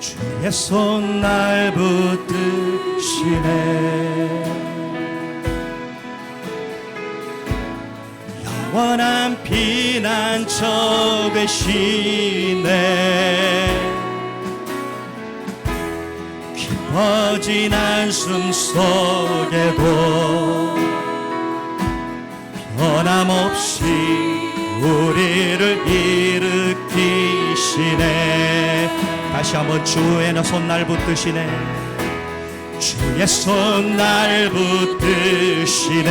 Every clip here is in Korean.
주의 손 날 붙드시네. 영원한 피난처 되시네. 깊어진 한숨 속에도 변함없이 우리를 일으키시네. 다시 한번 주의 손 날 붙드시네. 주의 손 날 붙드시네.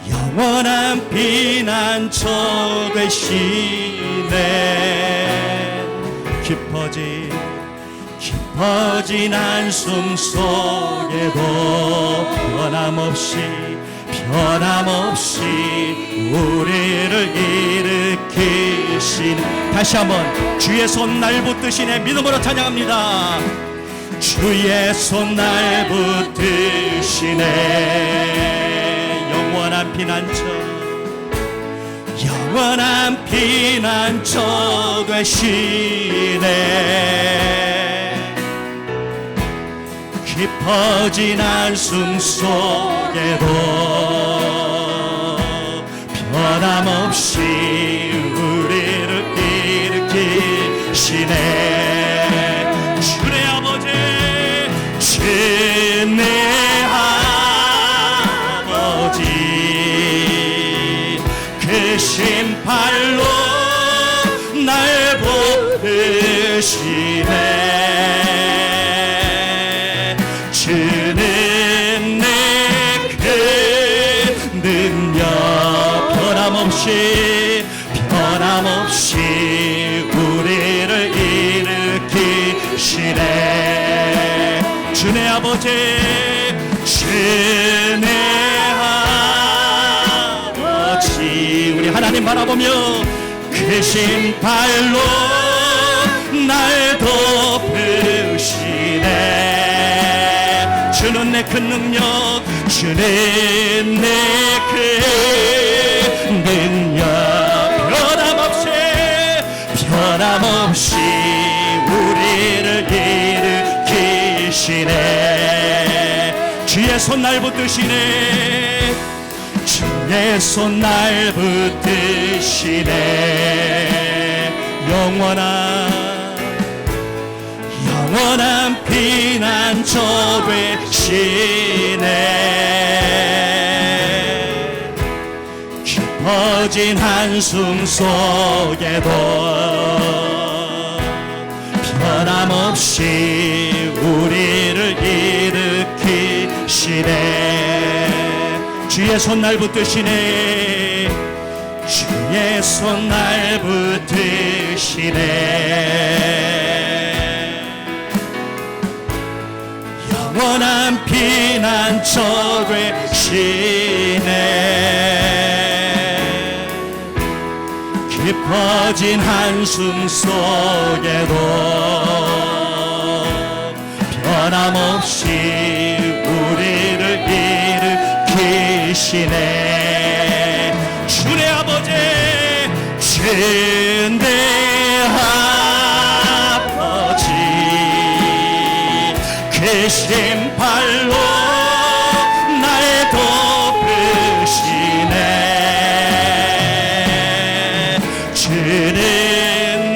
영원한 피난처 되시네. 깊어진 한숨 속에도 변함없이 우리를 일으키시네. 다시 한번 주의 손 날 붙드시네. 믿음으로 찬양합니다. 주의 손 날 붙드시네. 영원한 피난처 되시네. 깊어진 한숨 속에도 변함없이 우리를 일으키시네. 주의 아버지, 주의 아버지, 그 신발로 날 보으시네. 주는 내 큰 능력, 변함없이 우리를 일으키시네. 주의 아버지, 주의 아버지, 우리 하나님 바라보며 그 신발로 날 덮으시네. 주는 내 큰 능력, 주는 내 큰 능력, 변함없이 우리를 일으키시네. 주의 손 날 붙드시네. 주의 손 날 붙드시네. 영원한 피난처 되시네. 깊어진 한숨 속에도 변함없이 우리를 일으키시네. 주의 손 날 붙드시네. 주의 손 날 붙드시네. 영원한 피난처 되시네. 깊어진 한숨 속에도 변함없이 우리를 일으키시네. 주의 아버지, 주의 아버지, 그 신발로 날 덮으시네. 주는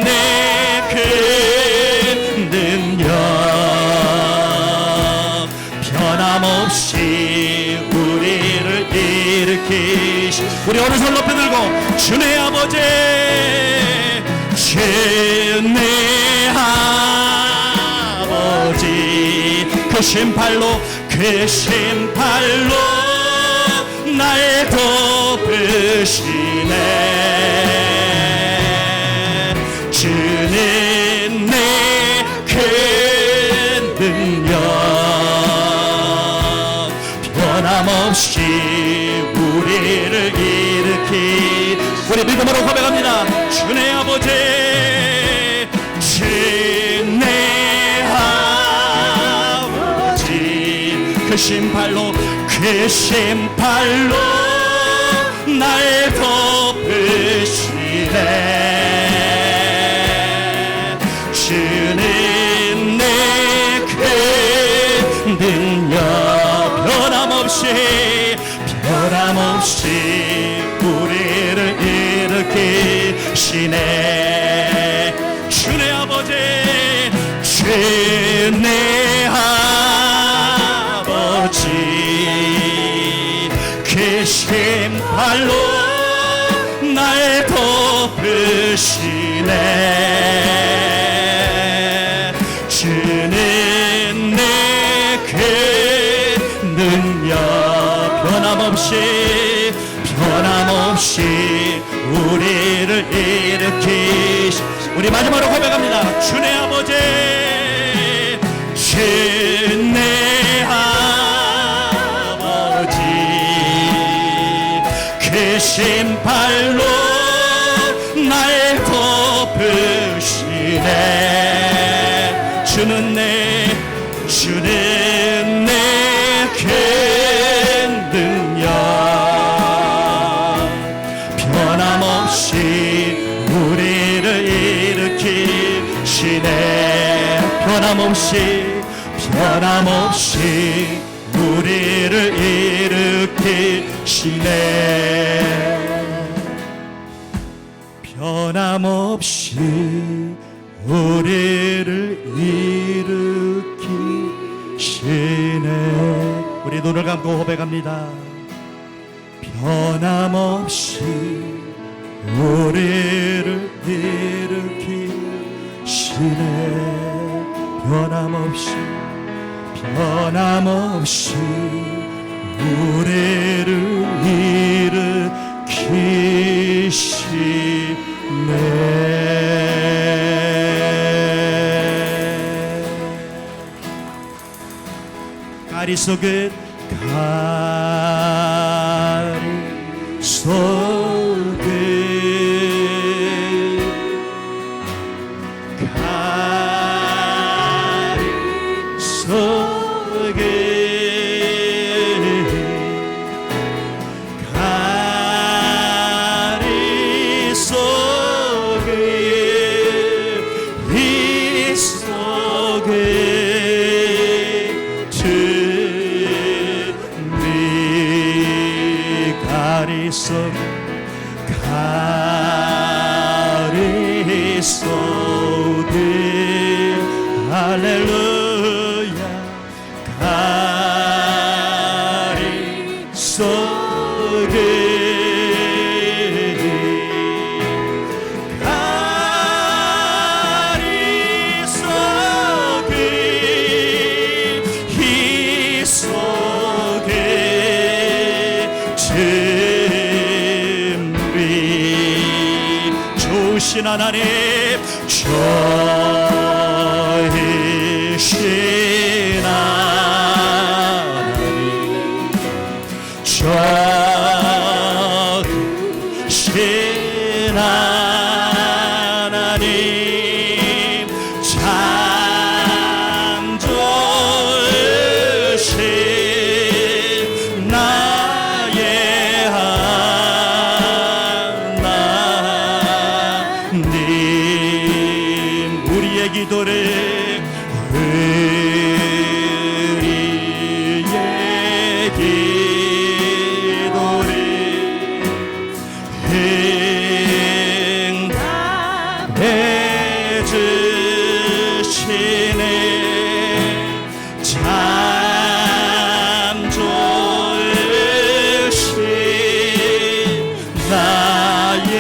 내 큰 능력, 변함없이 우리를 일으키시. 우리 오른손 높이 들고 주의 아버지, 주의 아버지, 그 신발로 날 덮으시네. 주는 내 큰 능력, 변함없이 우리를 일으키. 우리 믿음으로 고백합니다. 주의 아버지, 주의 아버지, 그 신발로 날 덮으시네. 되시네. 주내 아버지, 주내 아버지, 그 신발로 날 덮으시네. 주는 내 그 능력 변함없이 우리를 일으키시. 우리 마지막으로 고백합니다. 주내 아버지, 주내 아버지, 그 신발로 날 덮으시네. 주는 내 그 능력 변함없이 우리를 일으키시네. 변함없이 우리를 일으키시네. 변함없이 우리를 일으키시네. 우리 눈을 감고 고백합니다. 변함없이 우리를 일으키시네. 변함없이 우리를 일으키시네. 가리 속에 가리 속에 할렐루야. 가리 속에 좋으신 하나님, 좋으신 하나님, 좋으신 하나님, 참 좋으신 나의 우리의 기도를 응답해 주시네. 참 좋으신 나의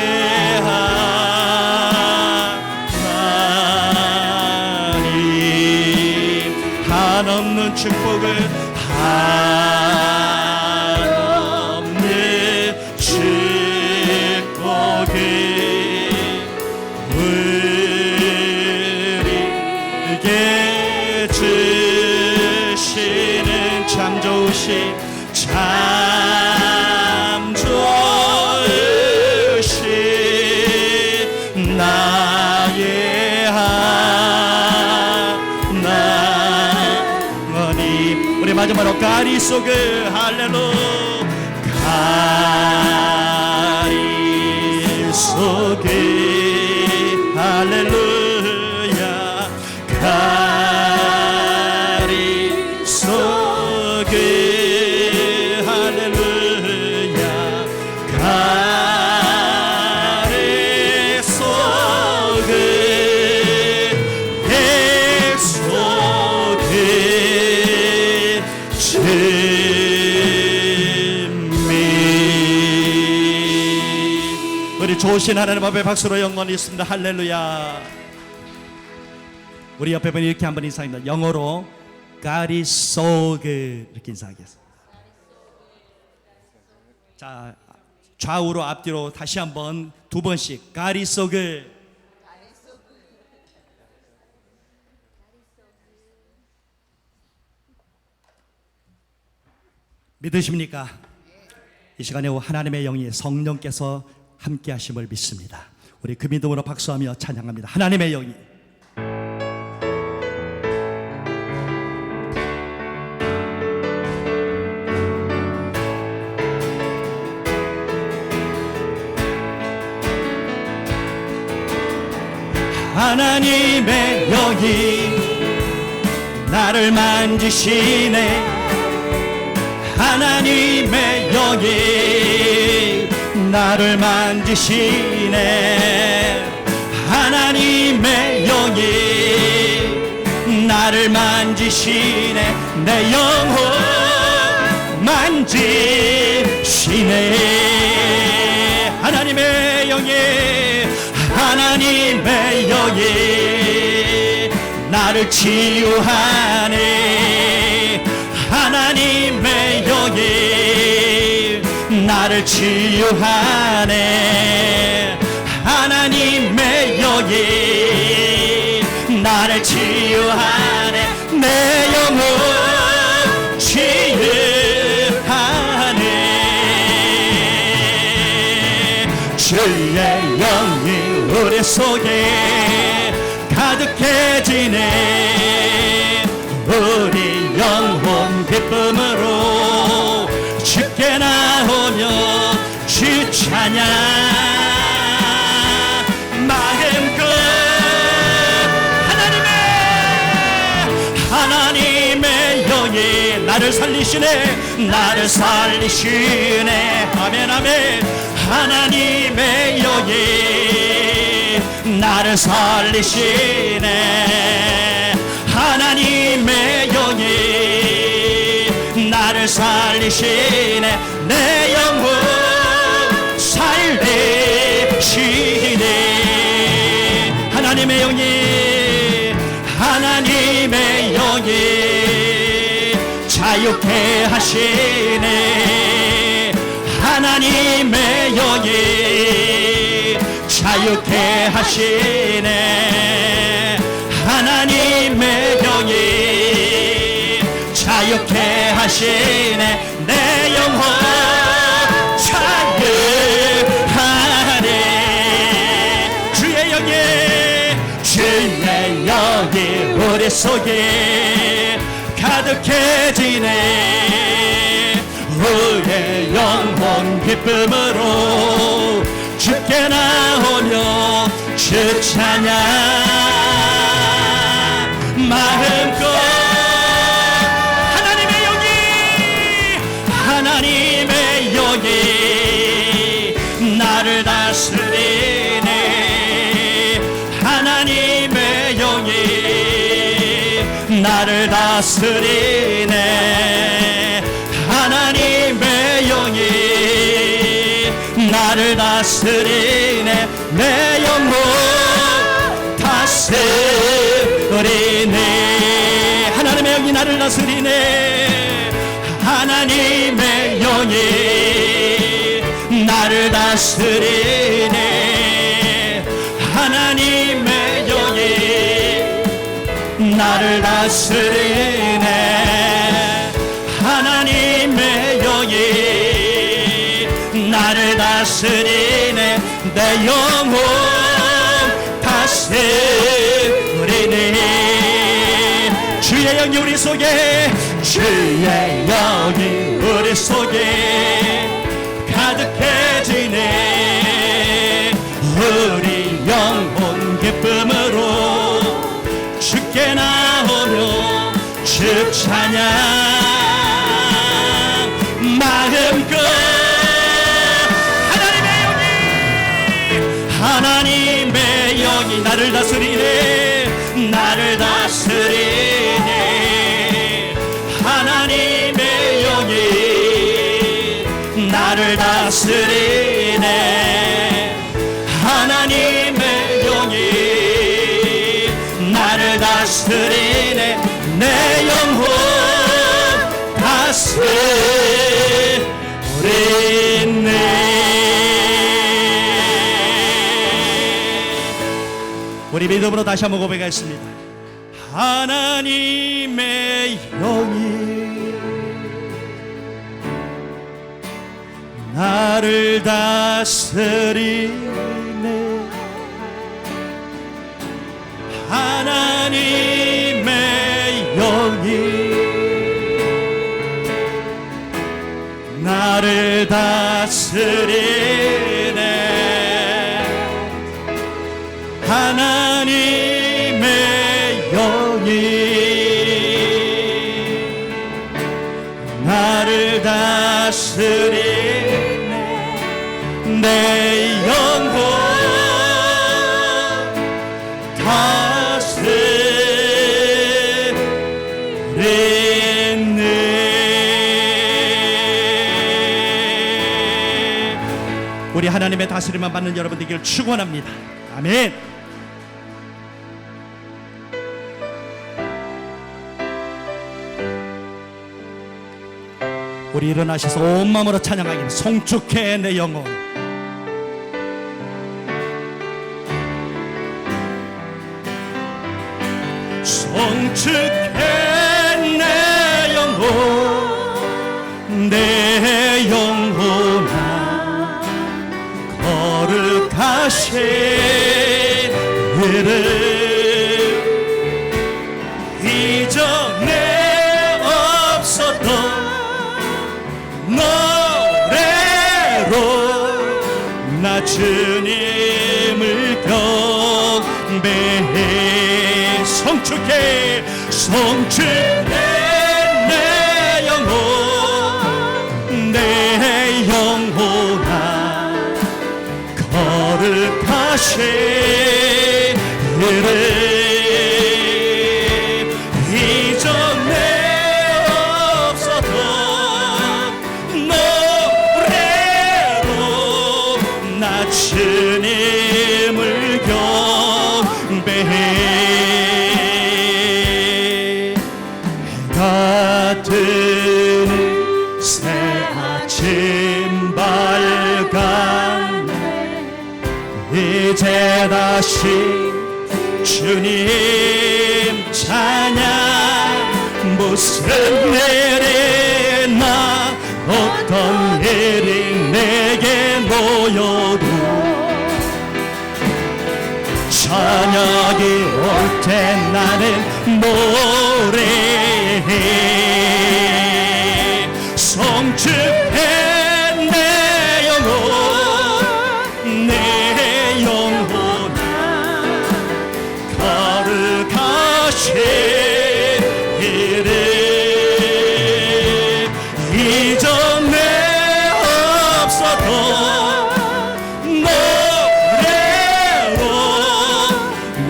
한없는 축복을 한없는 축복을 우리에게 주시는 참 좋으신 나의 하나님. 우리 마지막으로 가리 속에 할렐루야. 가리 속에 할렐루야. 가리 속에 할렐루야. 가리 속에 좋으신 하나님 앞에 박수로 영광이 있습니다. 할렐루야. 우리 옆에 분이 이렇게 한번 인사합니다. 영어로 God is so good 이렇게 인사하겠습니다. 자, 좌우로 앞뒤로 다시 한번 두 번씩 God is so good. 믿으십니까? 이 시간에 하나님의 영이 성령께서 함께 하심을 믿습니다. 우리 그 믿음으로 박수하며 찬양합니다. 하나님의 영이 하나님의 영이 나를 만지시네. 하나님의 영이 나를 만지시네. 하나님의 영이 나를 만지시네. 내 영혼 만지시네. 하나님의 영이 하나님의 영이 나를 치유하네. 하나님의 영이 나를 치유하네. 하나님의 영이 나를 치유하네. 내 영혼 치유하네. 주의 영이 우리 속에 가득해지네. 우리 영혼 기쁨으로 주께 나오며 주 찬양 마음껏 하나님의 영이 나를 살리시네. 나를 살리시네. 아멘 아멘. 하나님의 영이 나를 살리시네. 하나님의 영이 나를 살리시네. 내 영혼 살리시네. 하나님의 영이 하나님의 영이 자유케 하시네. 하나님의 영이 자유케 하시네. 하나님의 영이 자유케 하시네. 내 영혼 자유하네. 주의 영이 주의 영이 우리 속에 가득해지네. 우리의 영혼 기쁨으로 주께 나오며 주 찬양 마음껏 하나님의 영이 하나님의 영이 나를 다스리네. 하나님의 영이 나를 다스리네. 하나님의 영이 나를 다스리네. 내 영혼 다스리네. 하나님의 영이 나를 다스리네. 하나님의 영이 나를 다스리네. 하나님의 영이 나를 다스리네. 하나님의 영이 나를 다스리네. 내 영혼 다스리네. 주의 영이 우리 속에 주의 영이 우리 속에 가득해지네. 우리 영혼 기쁨으로 주께 나오며 주 찬양 마음껏 하나님의 영이 나를 다스리네. 나를 다스리네. 하나님의 영이 나를 다스리네. 나를 다스리네 내 영혼 다스리네. 우리 믿음으로 다시 한번 고백하겠습니다. 하나님의 영이 나를 다스리네. 하나님의 영이 나를 다스리네. 하나님의 영이 나를 다스리네. 내 영혼 다스리네. 우리 하나님의 다스림만 받는 여러분 되기를 축원합니다. 아멘. 우리 일어나셔서 온 마음으로 찬양하기를. 송축해 내 영혼. 송축해 내 영혼 내 영혼아 거룩하신 이를 이전에 없었던 노래로 나 주님을 경배해. 송축해 송축해 내 영혼 내 영혼아 거룩하신 이를 이전에 없었던 노래로 나 주님을 경배해. 해가 뜨는 새 아침 밝았네. 이제 다시 주님 찬양. 무슨 일이나 어떤 일이 내게 놓여도 저녁이 올 때 나는 노래해. 송축해 내 영혼 내 영혼아 거룩하신 이를 이전에 없었던 노래로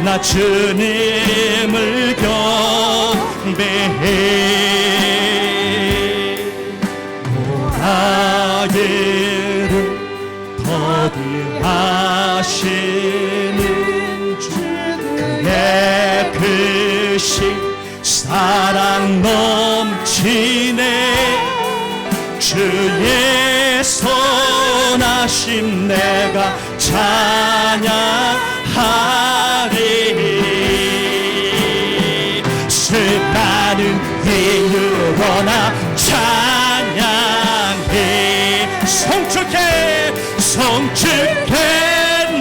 나 주님을 경배해. 나에게를 더디하시는 주 그의 크신 사랑 넘치네. 주의 선하심 내가 찬양하리. 수많은 이유로 나 찬양해. 송축해 송축해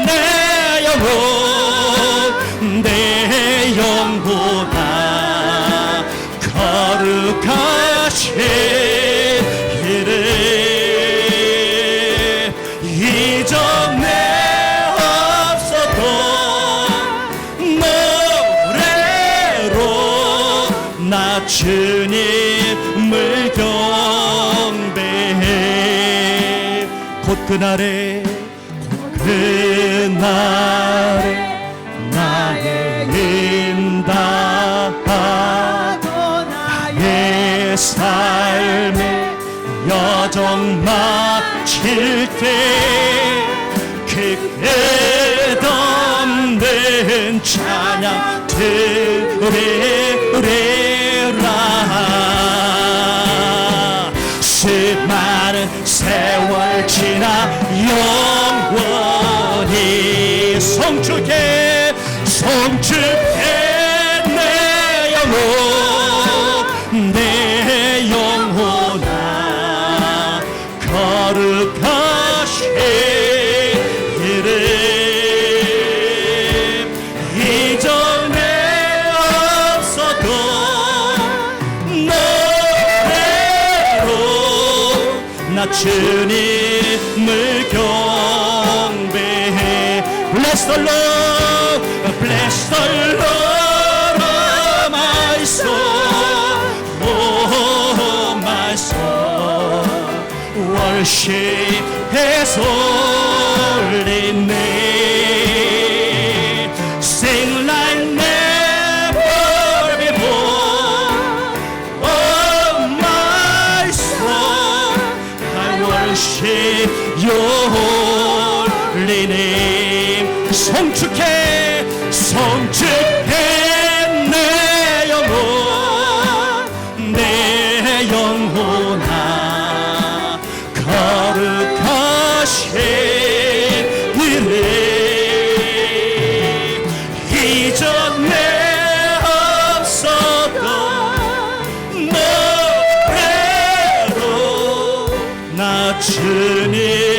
내 영혼 내 영혼아 거룩하신 이를 이전에 없었던 노래로 나 주님을 경배해. 곧 그날에 나의 임다하고 나의 삶의 여정 마칠 때 그 끝없는 찬양 듣고 우리라. 수많은 세월 지나 영원히 성축해 내 영혼 내 영혼아 거룩하신 이름 이전에 없어도 노래로 나 주님을 경배해. Bless the Lord, bless the Lord, oh my soul, oh my soul, worship His holy name. Sing like never before, oh my soul, I worship Your holy name. 성축해 내 영혼 내 영혼아 거룩하신 이름 이전에 없었던 노래로 나 주님을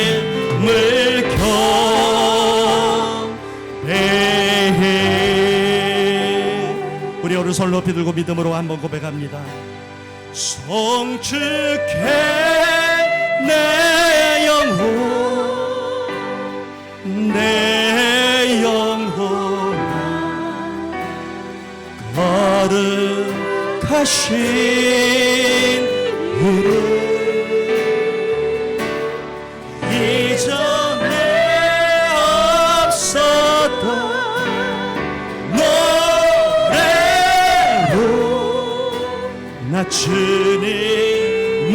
우리 오른손 높이 들고 믿음으로 한번 고백합니다. 성축해 내 영혼 내 영혼아 거룩하신 이름 이전에 없었던 나 주님을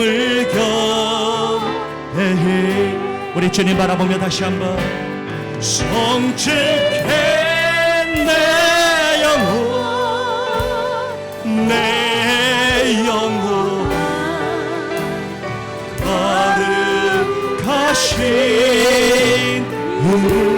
경배해. 우리 주님 바라보며 다시 한번 성축해 내 영혼 내 영혼 거룩하신 이름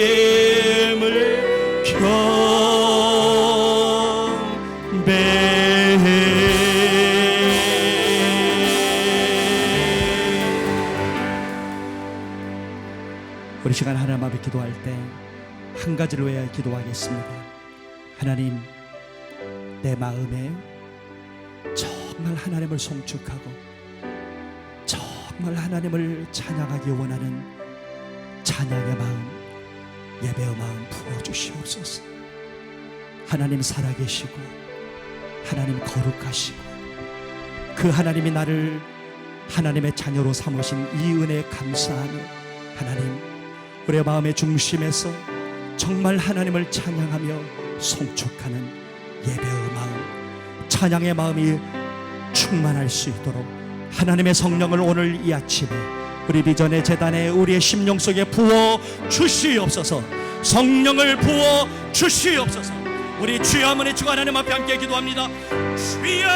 주님을 경배해. 우리 시간 하나님 앞에 기도할 때 한 가지를 위해 기도하겠습니다. 하나님, 내 마음에 정말 하나님을 송축하고 정말 하나님을 찬양하기 원하는 찬양의 마음, 예배의 마음 부어주시옵소서. 하나님 살아계시고 하나님 거룩하시고 그 하나님이 나를 하나님의 자녀로 삼으신 이 은혜에 감사하며 하나님, 우리의 마음의 중심에서 정말 하나님을 찬양하며 송축하는 예배의 마음, 찬양의 마음이 충만할 수 있도록 하나님의 성령을 오늘 이 아침에 우리 비전의 재단에 우리의 심령 속에 부어 주시옵소서. 성령을 부어 주시옵소서. 우리 주여 한번 외치고 하나님 앞에 함께 기도합니다. 주여,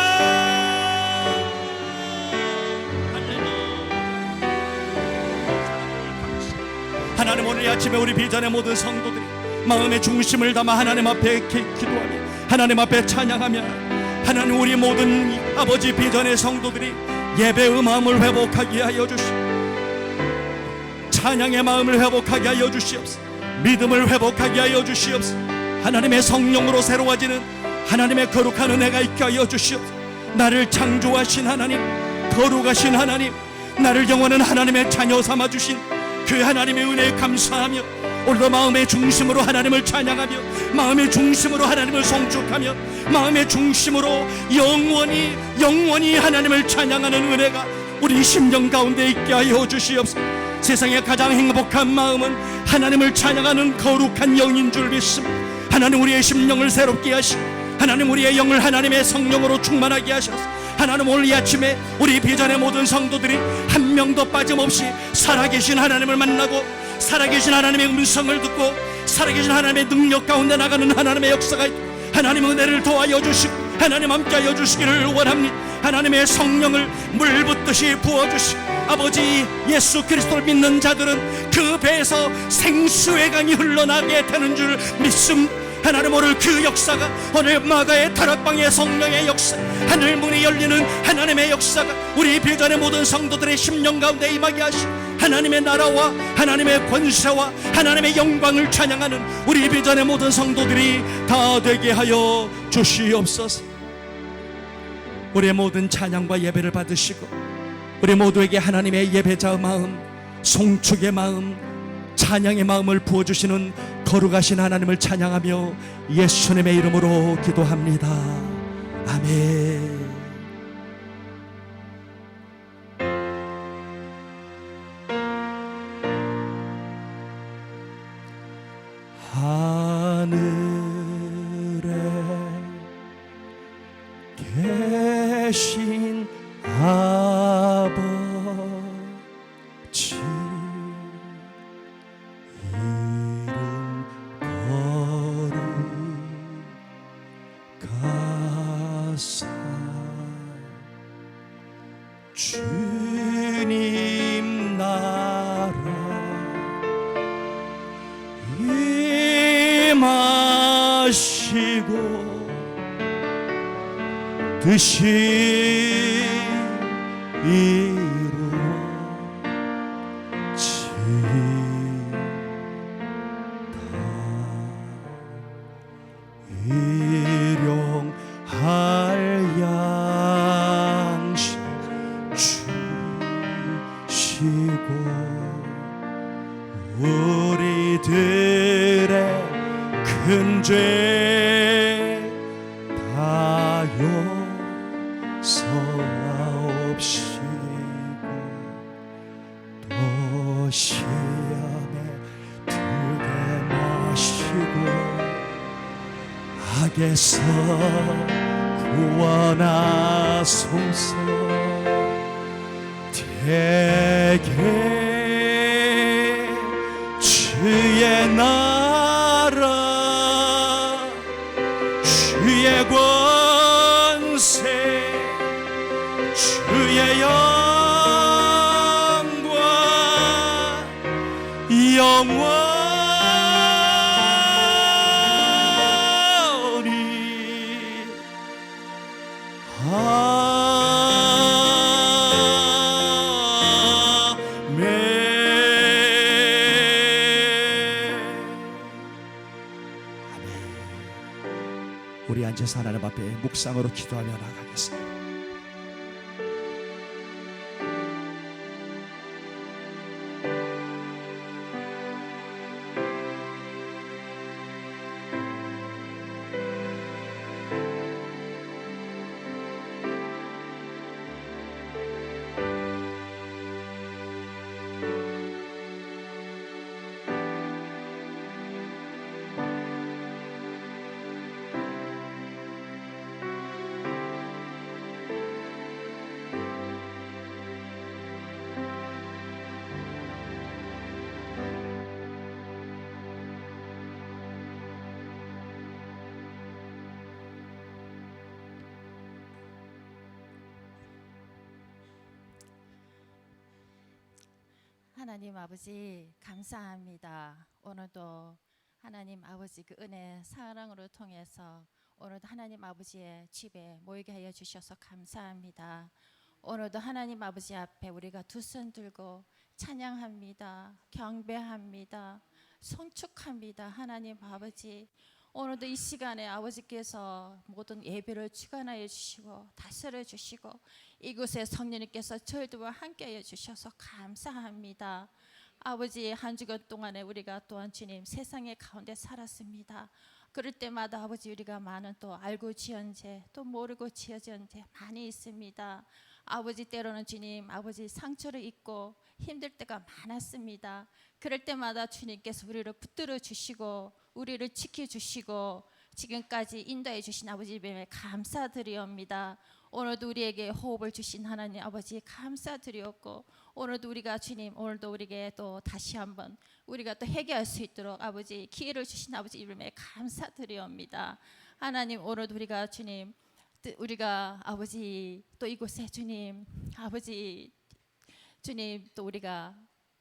하나님, 오늘 이 아침에 우리 비전의 모든 성도들이 마음의 중심을 담아 하나님 앞에 기도하며 하나님 앞에 찬양하며 하나님, 우리 모든 아버지 비전의 성도들이 예배의 마음을 회복하게 하여 주시옵소서. 찬양의 마음을 회복하게 하여 주시옵소서. 믿음을 회복하게 하여 주시옵소서. 하나님의 성령으로 새로워지는 하나님의 거룩한 은혜가 있게 하여 주시옵소서. 나를 창조하신 하나님, 거룩하신 하나님, 나를 영원한 하나님의 자녀 삼아주신 그 하나님의 은혜에 감사하며 오늘도 마음의 중심으로 하나님을 찬양하며 마음의 중심으로 하나님을 송축하며 마음의 중심으로 영원히 하나님을 찬양하는 은혜가 우리 심령 가운데 있게 하여 주시옵소서. 세상의 가장 행복한 마음은 하나님을 찬양하는 거룩한 영인 줄 믿습니다. 하나님, 우리의 심령을 새롭게 하시고 하나님 우리의 영을 하나님의 성령으로 충만하게 하셔서 하나님 오늘 이 아침에 우리 비전의 모든 성도들이 한 명도 빠짐없이 살아계신 하나님을 만나고 살아계신 하나님의 음성을 듣고 살아계신 하나님의 능력 가운데 나가는 하나님의 역사가 있고 하나님의 은혜를 도와여 주시고 하나님 함께하여 주시기를 원합니다. 하나님의 성령을 물 붓듯이 부어주시고 아버지 예수 그리스도를 믿는 자들은 그 배에서 생수의 강이 흘러나게 되는 줄 믿습니다. 하나님 오늘 그 역사가 오늘 마가의 다락방의 성령의 역사 하늘 문이 열리는 하나님의 역사가 우리 비전의 모든 성도들의 심령 가운데 임하게 하시고 하나님의 나라와 하나님의 권세와 하나님의 영광을 찬양하는 우리 비전의 모든 성도들이 다 되게 하여 주시옵소서. 우리의 모든 찬양과 예배를 받으시고 우리 모두에게 하나님의 예배자의 마음, 송축의 마음, 찬양의 마음을 부어주시는 거룩하신 하나님을 찬양하며 예수님의 이름으로 기도합니다. 아멘. 하늘에 계신 아버지 이름 거룩하사 주님 나라 임하시고 뜻이 이루어지이다. 일용할 양식 주시고 우리들의 큰 죄 다요 서옵시고 또 시험에 들게 마시고 악에서 구원하소서. 대개 주의 나라 주의 권세 주의 영광 영원히 아멘. 우리 앉아서 하나님 앞에 묵상으로 기도하며 나아가겠습니다. 하나님 아버지 감사합니다. 오늘도 하나님 아버지 그 은혜 사랑으로 통해서 오늘도 하나님 아버지의 집에 모이게 하여 주셔서 감사합니다. 오늘도 하나님 아버지 앞에 우리가 두 손 들고 찬양합니다. 경배합니다. 송축합니다. 하나님 아버지 오늘도 이 시간에 아버지께서 모든 예배를 주관하여 주시고 다스려 주시고 이곳에 성령님께서 저희들과 함께하여 주셔서 감사합니다. 아버지 한 주간 동안에 우리가 또한 주님 세상의 가운데 살았습니다. 그럴 때마다 아버지 우리가 많은 또 알고 지은 죄 또 모르고 지어진 죄 많이 있습니다. 아버지 때로는 주님 아버지 상처를 입고 힘들 때가 많았습니다. 그럴 때마다 주님께서 우리를 붙들어 주시고 우리를 지켜주시고 지금까지 인도해 주신 아버지 이름에 감사드리옵니다. 오늘도 우리에게 호흡을 주신 하나님 아버지 감사드리옵고, 오늘도 우리가 주님, 오늘도 우리에게 또 다시 한번 우리가 또 회개할 수 있도록 아버지 기회를 주신 아버지 이름에 감사드리옵니다. 하나님, 오늘도 우리가 주님, 우리가 아버지 또 이곳에 주님, 아버지 주님, 또 우리가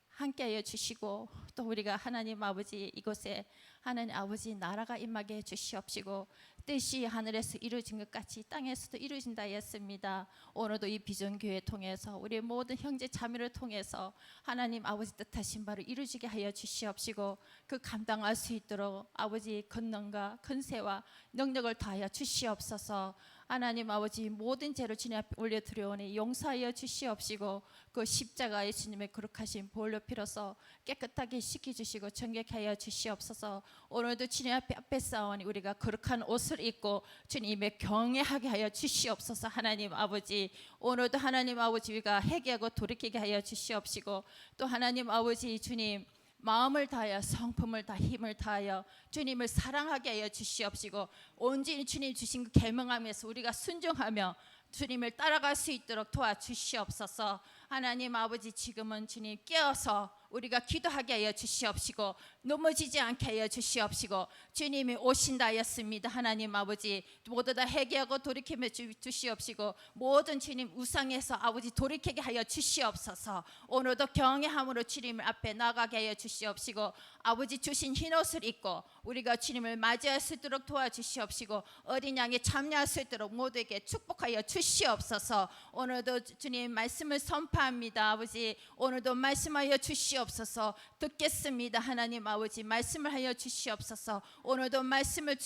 함께하여 주시고, 또 우리가 하나님 아버지 이곳에 하나님 아버지 나라가 임하게 해 주시옵시고, 뜻이 하늘에서 이루어진 것 같이 땅에서도 이루어진다 했습니다. 오늘도 이 비전교회 통해서 우리 모든 형제 자매를 통해서 하나님 아버지 뜻하신 바를 이루어지게 하여 주시옵시고, 그 감당할 수 있도록 아버지 권능과 권세와 능력을 다하여 주시옵소서. 하나님 아버지 모든 죄를 주님 앞에 올려드려오니 용서하여 주시옵시고, 그 십자가 예수님의 거룩하신 보혈로 피로써 깨끗하게 씻겨주시고 정결케 하여 주시옵소서. 오늘도 주님 앞에 싸우니 우리가 거룩한 옷을 입고 주님의 경외하게 하여 주시옵소서. 하나님 아버지, 오늘도 하나님 아버지 우리가 회개하고 돌이키게 하여 주시옵시고, 또 하나님 아버지 주님 마음을 다하여 성품을 다 힘을 다하여 주님을 사랑하게 하여 주시옵시고, 온전히 주님 주신 그 계명함에서 우리가 순종하며 주님을 따라갈 수 있도록 도와주시옵소서. 하나님 아버지, 지금은 주님 깨어서 우리가 기도하게 하여 주시옵시고, 넘어지지 않게 하여 주시옵시고, 주님이 오신다 하였습니다. 하나님 아버지, 모두 다 회개하고 돌이키며 주시옵시고, 모든 주님 우상에서 아버지 돌이키게 하여 주시옵소서. 오늘도 경외함으로 주님 앞에 나가게 하여 주시옵시고, 아버지 주신 흰옷을 입고 우리가 주님을 맞이할 수 있도록 도와주시옵시고, 어린 양에 참여할 수 있도록 모두에게 축복하여 주시옵소서. 오늘도 주님 말씀을 선포합니다. 아버지, 오늘도 말씀하여 주시옵소서. 듣겠습니다. 하나님 아버지, 말씀을 하여 주시옵소서. 오늘도 말씀을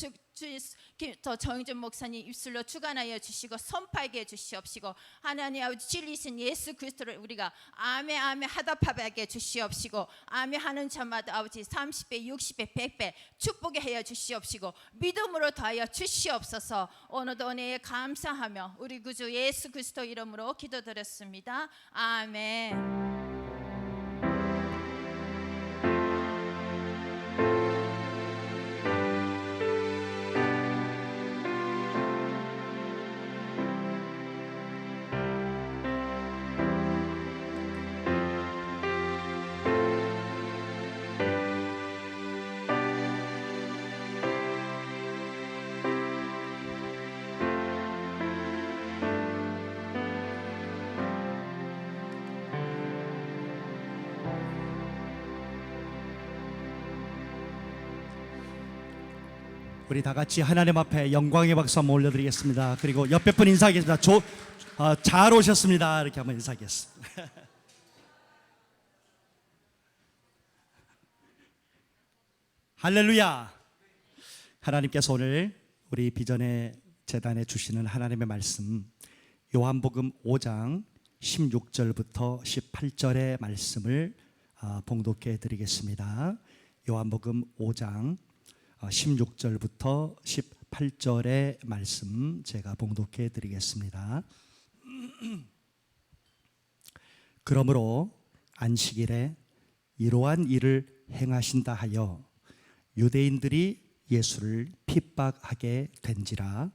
더 정의준 목사님 입술로 주관하여 주시고 선포하게 해 주시옵시고, 하나님 아버지 진리신 예수 그리스도를 우리가 아멘 아멘 하답하게 해 주시옵시고, 아멘 하는 자마다 아버지 30배 60배 100배 축복해 하여 주시옵시고, 믿음으로 더하여 주시옵소서. 오늘도 은혜에 감사하며 우리 구주 예수 그리스도 이름으로 기도드렸습니다. 아멘. 우리 다 같이 하나님 앞에 영광의 박수 한번 올려드리겠습니다. 그리고 옆에 분 인사하겠습니다. 잘 오셨습니다. 이렇게 한번 인사하겠습니다. 할렐루야. 하나님께서 오늘 우리 비전의 재단에 주시는 하나님의 말씀, 요한복음 5장 16절부터 18절의 말씀을 봉독해 드리겠습니다. 요한복음 5장 16절부터 18절의 말씀 제가 봉독해 드리겠습니다. 그러므로 안식일에 이러한 일을 행하신다 하여 유대인들이 예수를 핍박하게 된지라.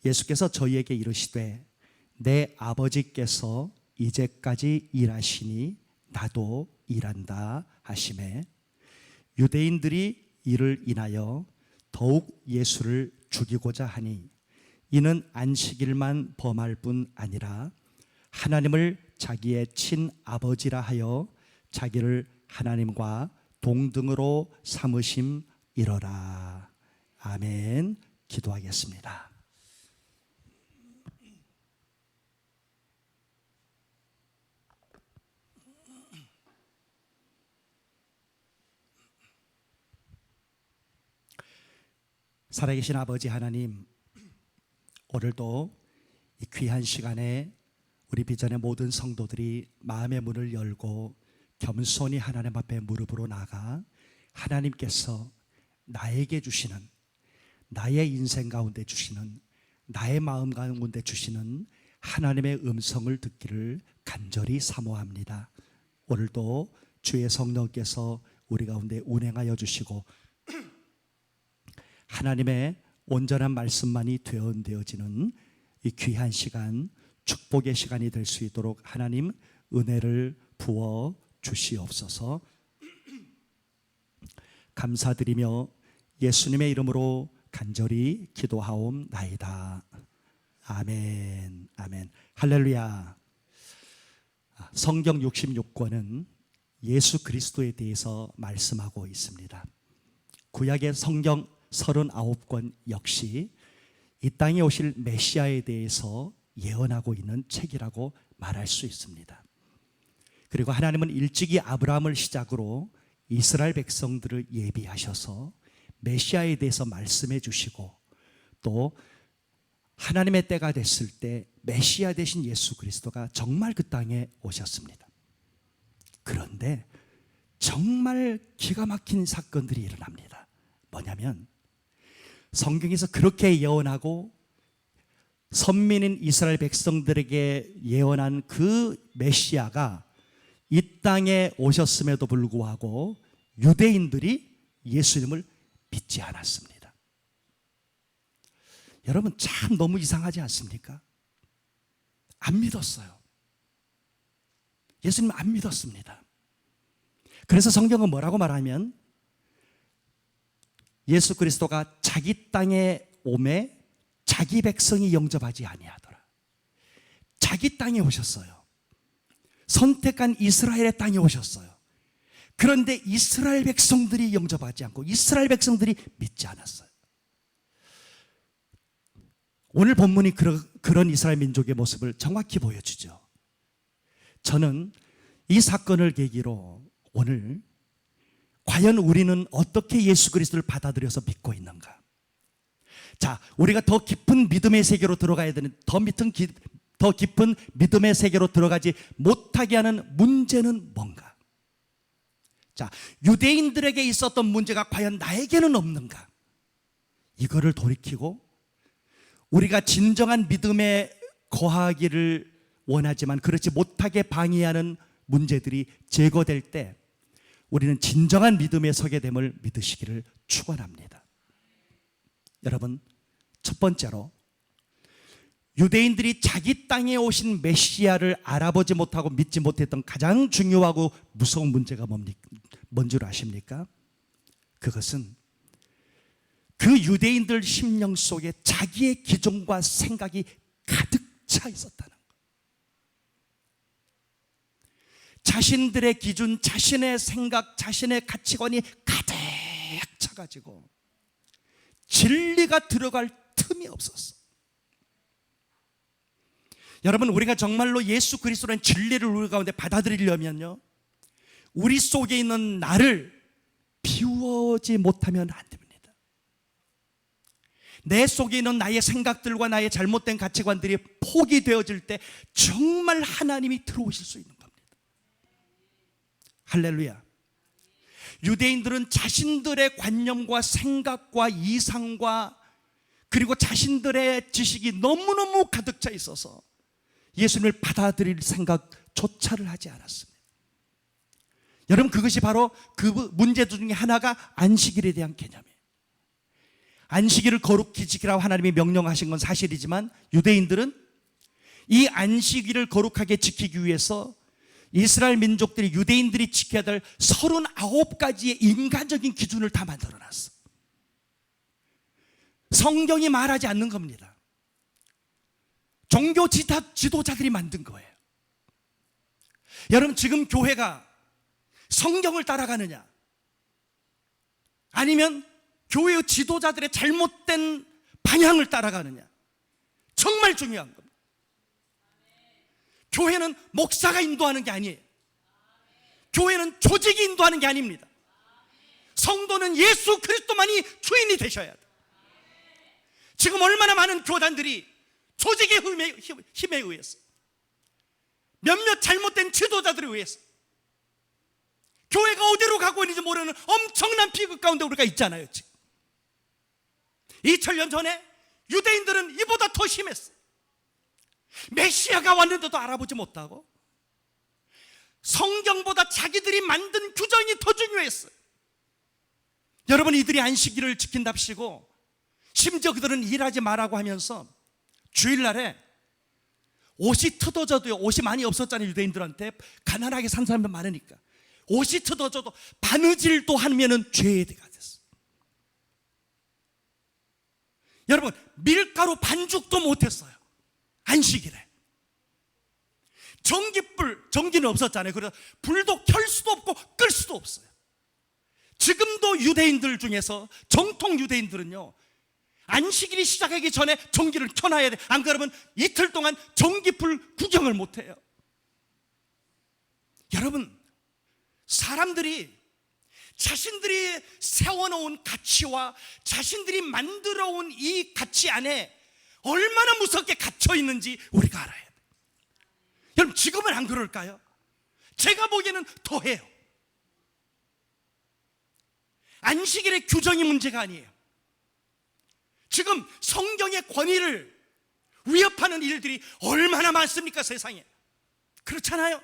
예수께서 저희에게 이르시되 내 아버지께서 이제까지 일하시니 나도 일한다 하시매, 유대인들이 이를 인하여 더욱 예수를 죽이고자 하니 이는 안식일만 범할 뿐 아니라 하나님을 자기의 친아버지라 하여 자기를 하나님과 동등으로 삼으심이러라. 아멘. 기도하겠습니다. 살아계신 아버지 하나님, 오늘도 이 귀한 시간에 우리 비전의 모든 성도들이 마음의 문을 열고 겸손히 하나님 앞에 무릎으로 나가 하나님께서 나에게 주시는, 나의 인생 가운데 주시는, 나의 마음 가운데 주시는 하나님의 음성을 듣기를 간절히 사모합니다. 오늘도 주의 성령께서 우리 가운데 운행하여 주시고 하나님의 온전한 말씀만이 되어지는 이 귀한 시간, 축복의 시간이 될 수 있도록 하나님 은혜를 부어 주시옵소서. 감사드리며 예수님의 이름으로 간절히 기도하옵나이다. 아멘. 아멘. 할렐루야. 성경 66권은 예수 그리스도에 대해서 말씀하고 있습니다. 구약의 성경 39권 역시 이 땅에 오실 메시아에 대해서 예언하고 있는 책이라고 말할 수 있습니다. 그리고 하나님은 일찍이 아브라함을 시작으로 이스라엘 백성들을 예비하셔서 메시아에 대해서 말씀해 주시고, 또 하나님의 때가 됐을 때 메시아 되신 예수 그리스도가 정말 그 땅에 오셨습니다. 그런데 정말 기가 막힌 사건들이 일어납니다. 뭐냐면 성경에서 그렇게 예언하고 선민인 이스라엘 백성들에게 예언한 그 메시아가 이 땅에 오셨음에도 불구하고 유대인들이 예수님을 믿지 않았습니다. 여러분, 참 너무 이상하지 않습니까? 안 믿었어요. 예수님 안 믿었습니다. 그래서 성경은 뭐라고 말하면 예수 그리스도가 자기 땅에 오매 자기 백성이 영접하지 아니하더라. 자기 땅에 오셨어요. 선택한 이스라엘의 땅에 오셨어요. 그런데 이스라엘 백성들이 영접하지 않고 이스라엘 백성들이 믿지 않았어요. 오늘 본문이 그런 이스라엘 민족의 모습을 정확히 보여주죠. 저는 이 사건을 계기로 오늘 과연 우리는 어떻게 예수 그리스도를 받아들여서 믿고 있는가? 자, 우리가 더 깊은 믿음의 세계로 들어가야 되는, 더 깊은 믿음의 세계로 들어가지 못하게 하는 문제는 뭔가? 자, 유대인들에게 있었던 문제가 과연 나에게는 없는가? 이거를 돌이키고 우리가 진정한 믿음에 거하기를 원하지만 그렇지 못하게 방해하는 문제들이 제거될 때 우리는 진정한 믿음에 서게 됨을 믿으시기를 축원합니다. 여러분, 첫 번째로 유대인들이 자기 땅에 오신 메시아를 알아보지 못하고 믿지 못했던 가장 중요하고 무서운 문제가 뭔 줄 아십니까? 그것은 그 유대인들 심령 속에 자기의 기준과 생각이 가득 차 있었다는 것. 자신들의 기준, 자신의 생각, 자신의 가치관이 가득 차가지고 진리가 들어갈 틈이 없었어. 여러분, 우리가 정말로 예수 그리스도라는 진리를 우리 가운데 받아들이려면요, 우리 속에 있는 나를 비우지 못하면 안 됩니다. 내 속에 있는 나의 생각들과 나의 잘못된 가치관들이 포기되어질 때 정말 하나님이 들어오실 수 있는 겁니다. 할렐루야. 유대인들은 자신들의 관념과 생각과 이상과 그리고 자신들의 지식이 너무너무 가득 차 있어서 예수님을 받아들일 생각조차를 하지 않았습니다. 여러분, 그것이 바로 그 문제 중에 하나가 안식일에 대한 개념이에요. 안식일을 거룩히 지키라고 하나님이 명령하신 건 사실이지만 유대인들은 이 안식일을 거룩하게 지키기 위해서 이스라엘 민족들이, 유대인들이 지켜야 될 39가지의 인간적인 기준을 다 만들어놨어. 성경이 말하지 않는 겁니다. 종교 지도자들이 만든 거예요. 여러분, 지금 교회가 성경을 따라가느냐, 아니면 교회의 지도자들의 잘못된 방향을 따라가느냐, 정말 중요한 겁니다. 교회는 목사가 인도하는 게 아니에요. 교회는 조직이 인도하는 게 아닙니다. 성도는 예수 그리스도만이 주인이 되셔야 돼요. 지금 얼마나 많은 교단들이 조직의 힘에 의해서, 몇몇 잘못된 지도자들에 의해서 교회가 어디로 가고 있는지 모르는 엄청난 비극 가운데 우리가 있잖아요. 지금 2000년 전에 유대인들은 이보다 더 심했어요. 메시아가 왔는데도 알아보지 못하고 성경보다 자기들이 만든 규정이 더 중요했어요. 여러분, 이들이 안식일을 지킨답시고 심지어 그들은 일하지 말라고 하면서 주일날에 옷이 뜯어져도요, 옷이 많이 없었잖아요. 유대인들한테 가난하게 산 사람들 많으니까 옷이 뜯어져도 바느질도 하면은 죄가 됐어. 여러분, 밀가루 반죽도 못했어요. 안식일에. 전기는 없었잖아요. 그래서 불도 켤 수도 없고 끌 수도 없어요. 지금도 유대인들 중에서 정통 유대인들은요, 안식일이 시작하기 전에 전기를 켜놔야 돼. 안 그러면 이틀 동안 전기불 구경을 못해요. 여러분, 사람들이 자신들이 세워놓은 가치와 자신들이 만들어온 이 가치 안에 얼마나 무섭게 갇혀 있는지 우리가 알아야 돼요. 여러분, 지금은 안 그럴까요? 제가 보기에는 더해요. 안식일의 규정이 문제가 아니에요. 지금 성경의 권위를 위협하는 일들이 얼마나 많습니까, 세상에. 그렇잖아요.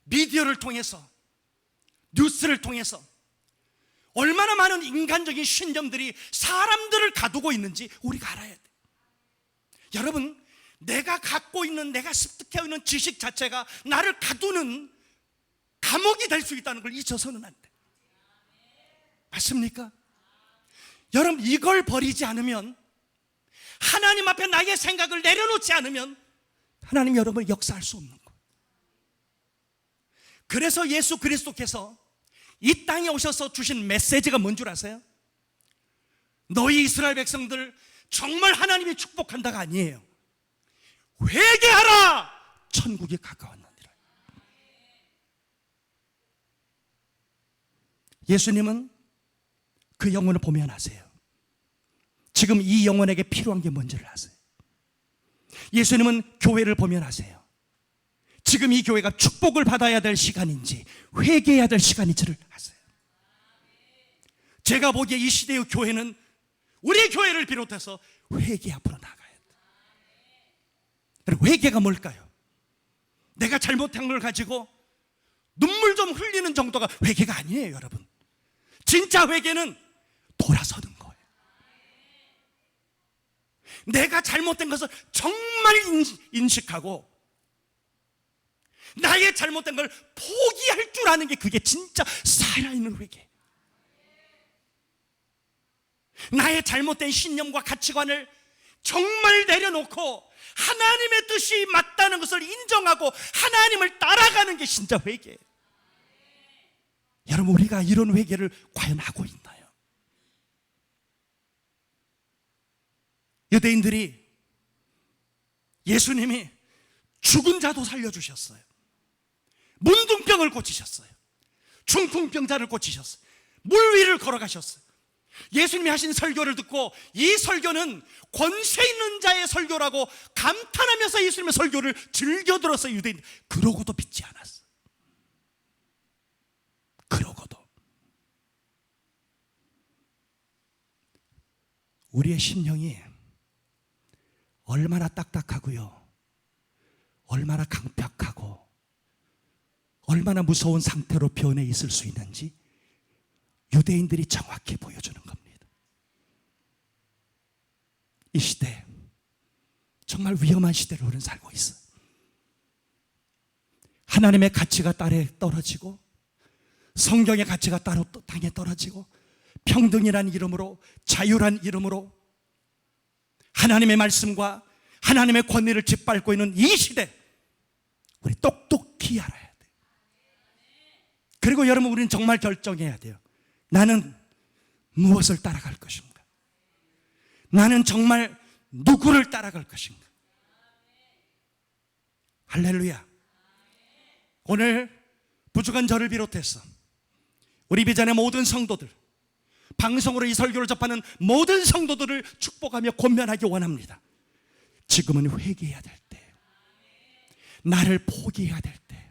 미디어를 통해서, 뉴스를 통해서 얼마나 많은 인간적인 신념들이 사람들을 가두고 있는지 우리가 알아야 돼요. 여러분, 내가 갖고 있는, 내가 습득해 있는 지식 자체가 나를 가두는 감옥이 될 수 있다는 걸 잊어서는 안 돼. 맞습니까? 여러분, 이걸 버리지 않으면, 하나님 앞에 나의 생각을 내려놓지 않으면 하나님 여러분을 역사할 수 없는 거예요. 그래서 예수 그리스도께서 이 땅에 오셔서 주신 메시지가 뭔 줄 아세요? 너희 이스라엘 백성들 정말 하나님이 축복한다가 아니에요. 회개하라! 천국이 가까웠느니라. 예수님은 그 영혼을 보면 아세요. 지금 이 영혼에게 필요한 게 뭔지를 아세요. 예수님은 교회를 보면 아세요. 지금 이 교회가 축복을 받아야 될 시간인지 회개해야 될 시간인지를 아세요. 제가 보기에 이 시대의 교회는, 우리 교회를 비롯해서 회개 앞으로 나가야 돼요. 회개가 뭘까요? 내가 잘못한 걸 가지고 눈물 좀 흘리는 정도가 회개가 아니에요, 여러분. 진짜 회개는 돌아서는 거예요. 내가 잘못된 것을 정말 인식하고 나의 잘못된 걸 포기할 줄 아는 게, 그게 진짜 살아있는 회개. 나의 잘못된 신념과 가치관을 정말 내려놓고 하나님의 뜻이 맞다는 것을 인정하고 하나님을 따라가는 게 진짜 회개예요. 여러분, 우리가 이런 회개를 과연 하고 있나요? 유대인들이 예수님이 죽은 자도 살려주셨어요. 문둥병을 고치셨어요. 중풍병자를 고치셨어요. 물 위를 걸어가셨어요. 예수님이 하신 설교를 듣고, 이 설교는 권세 있는 자의 설교라고 감탄하면서 예수님의 설교를 즐겨 들었어요, 유대인들. 그러고도 믿지 않았어요. 그러고도. 우리의 심령이 얼마나 딱딱하고요, 얼마나 강팍하고 얼마나 무서운 상태로 변해 있을 수 있는지 유대인들이 정확히 보여주는 겁니다. 이 시대, 정말 위험한 시대를 우리는 살고 있어요. 하나님의 가치가 땅에 떨어지고, 성경의 가치가 땅에 떨어지고, 평등이란 이름으로, 자유란 이름으로 하나님의 말씀과 하나님의 권위를 짓밟고 있는 이 시대, 우리 똑똑히 알아야 돼요. 그리고 여러분, 우리는 정말 결정해야 돼요. 나는 무엇을 따라갈 것인가? 나는 정말 누구를 따라갈 것인가? 할렐루야. 오늘 부족한 저를 비롯해서 우리 비전의 모든 성도들, 방송으로 이 설교를 접하는 모든 성도들을 축복하며 권면하기 원합니다. 지금은 회개해야 될 때, 나를 포기해야 될 때,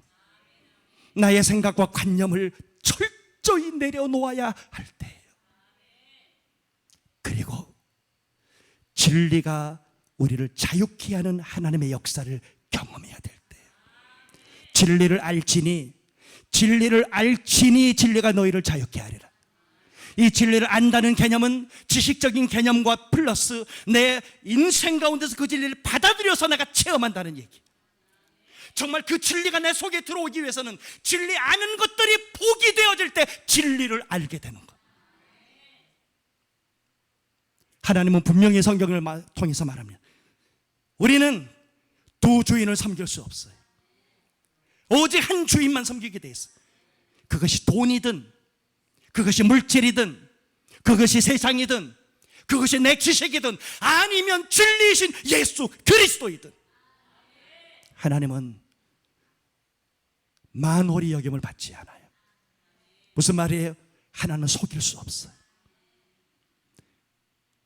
나의 생각과 관념을 철저히 내려놓아야 할 때예요. 그리고 진리가 우리를 자유케 하는 하나님의 역사를 경험해야 될 때예요. 진리를 알지니 진리가 너희를 자유케 하리라. 이 진리를 안다는 개념은 지식적인 개념과 플러스 내 인생 가운데서 그 진리를 받아들여서 내가 체험한다는 얘기. 정말 그 진리가 내 속에 들어오기 위해서는 진리 아는 것들이 복이 되어질 때 진리를 알게 되는 것. 하나님은 분명히 성경을 통해서 말합니다. 우리는 두 주인을 섬길 수 없어요. 오직 한 주인만 섬기게 돼 있어요. 그것이 돈이든, 그것이 물질이든, 그것이 세상이든, 그것이 내 지식이든, 아니면 진리이신 예수 그리스도이든. 하나님은 만홀히 여김을 받지 않아요. 무슨 말이에요? 하나님은 속일 수 없어요.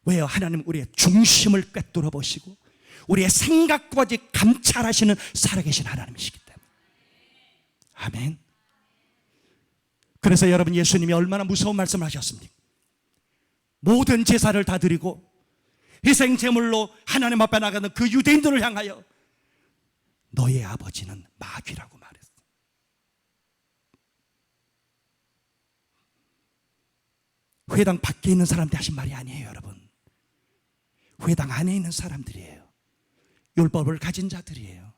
왜요? 하나님은 우리의 중심을 꿰뚫어 보시고 우리의 생각까지 감찰하시는 살아계신 하나님이시기 때문에. 아멘. 그래서 여러분, 예수님이 얼마나 무서운 말씀을 하셨습니까? 모든 제사를 다 드리고 희생제물로 하나님 앞에 나가는 그 유대인들을 향하여 너의 아버지는 마귀라고 말했어요. 회당 밖에 있는 사람들이 하신 말이 아니에요, 여러분. 회당 안에 있는 사람들이에요. 율법을 가진 자들이에요.